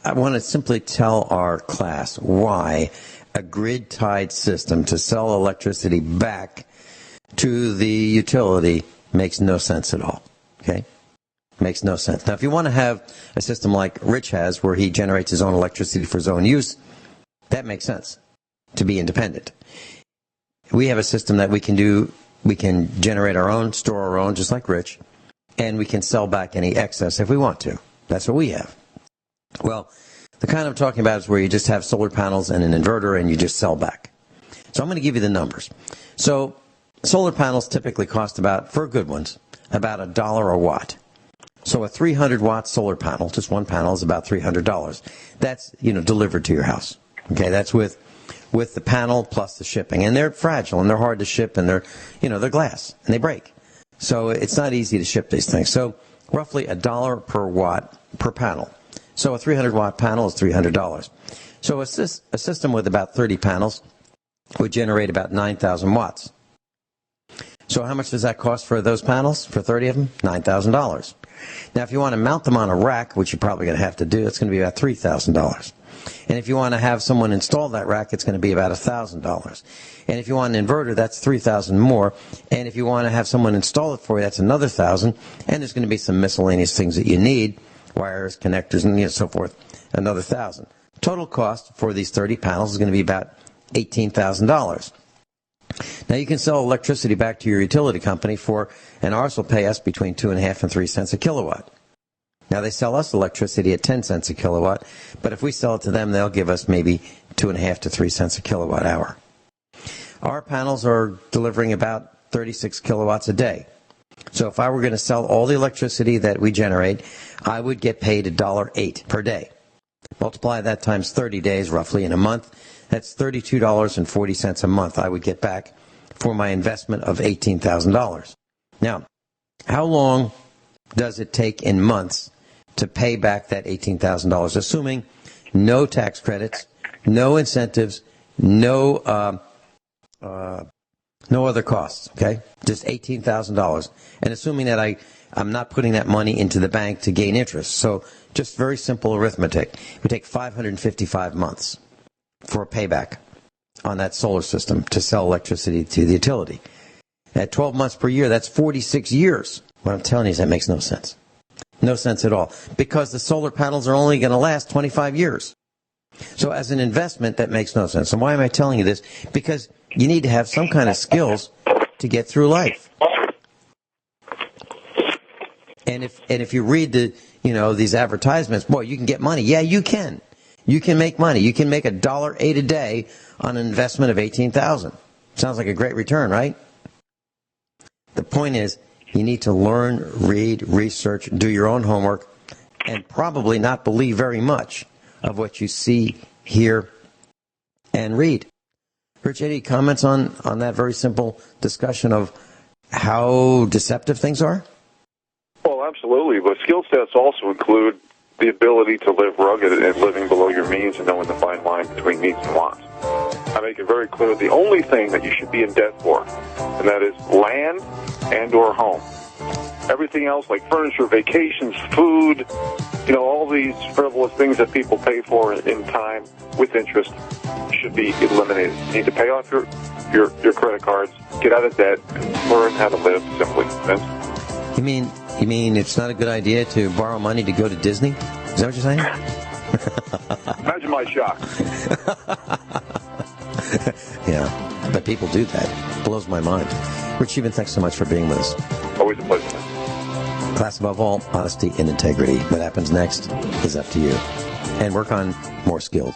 I want to simply tell our class why a grid-tied system to sell electricity back to the utility makes no sense at all. Okay? Makes no sense. Now, if you want to have a system like Rich has, where he generates his own electricity for his own use, that makes sense, to be independent. We have a system that we can do. We can generate our own, store our own, just like Rich, and we can sell back any excess if we want to. That's what we have. Well, the kind I'm talking about is where you just have solar panels and an inverter and you just sell back. So I'm going to give you the numbers. So solar panels typically cost about, for good ones, about $1 a watt. So a 300-watt solar panel, just one panel, is about $300. That's, delivered to your house. Okay, that's with the panel plus the shipping. And they're fragile and they're hard to ship and they're glass and they break. So it's not easy to ship these things. So roughly $1 per watt per panel. So a 300-watt panel is $300. So a system with about 30 panels would generate about 9,000 watts. So how much does that cost for those panels, for 30 of them? $9,000. Now, if you want to mount them on a rack, which you're probably going to have to do, it's going to be about $3,000. And if you want to have someone install that rack, it's going to be about $1,000. And if you want an inverter, that's $3,000 more. And if you want to have someone install it for you, that's another $1,000. And there's going to be some miscellaneous things that you need, wires, connectors, and so forth, another $1,000. Total cost for these 30 panels is going to be about $18,000. Now, you can sell electricity back to your utility company and ours will pay us between 2.5 and 3 cents a kilowatt. Now, they sell us electricity at 10 cents a kilowatt, but if we sell it to them, they'll give us maybe 2.5 to 3 cents a kilowatt hour. Our panels are delivering about 36 kilowatts a day. So if I were going to sell all the electricity that we generate, I would get paid $1.08 per day. Multiply that times 30 days, roughly, in a month. That's $32.40 a month I would get back for my investment of $18,000. Now, how long does it take in months to pay back that $18,000, assuming no tax credits, no incentives, no other costs, okay? Just $18,000. And assuming that I'm not putting that money into the bank to gain interest. So just very simple arithmetic. It would take 555 months for a payback on that solar system to sell electricity to the utility. At 12 months per year, that's 46 years. What I'm telling you is that makes no sense. No sense at all. Because the solar panels are only going to last 25 years. So as an investment, that makes no sense. And why am I telling you this? Because you need to have some kind of skills to get through life. And if you read these advertisements, boy, you can get money. Yeah, you can. You can make money. You can make $1.08 a day on an investment of $18,000. Sounds like a great return, right? The point is, you need to learn, read, research, do your own homework, and probably not believe very much of what you see, hear, and read. Rich, any comments on that very simple discussion of how deceptive things are? Well, absolutely. But skill sets also include the ability to live rugged and living below your means and knowing the fine line between needs and wants. I make it very clear the only thing that you should be in debt for, and that is land and or home. Everything else like furniture, vacations, food, all these frivolous things that people pay for in time with interest should be eliminated. You need to pay off your credit cards, get out of debt, and learn how to live simply. Vince? You mean it's not a good idea to borrow money to go to Disney? Is that what you're saying? Imagine my shock. Yeah, but people do that. It blows my mind. Rich Scheben, thanks so much for being with us. Always a pleasure. Class above all, honesty and integrity. What happens next is up to you. And work on more skills.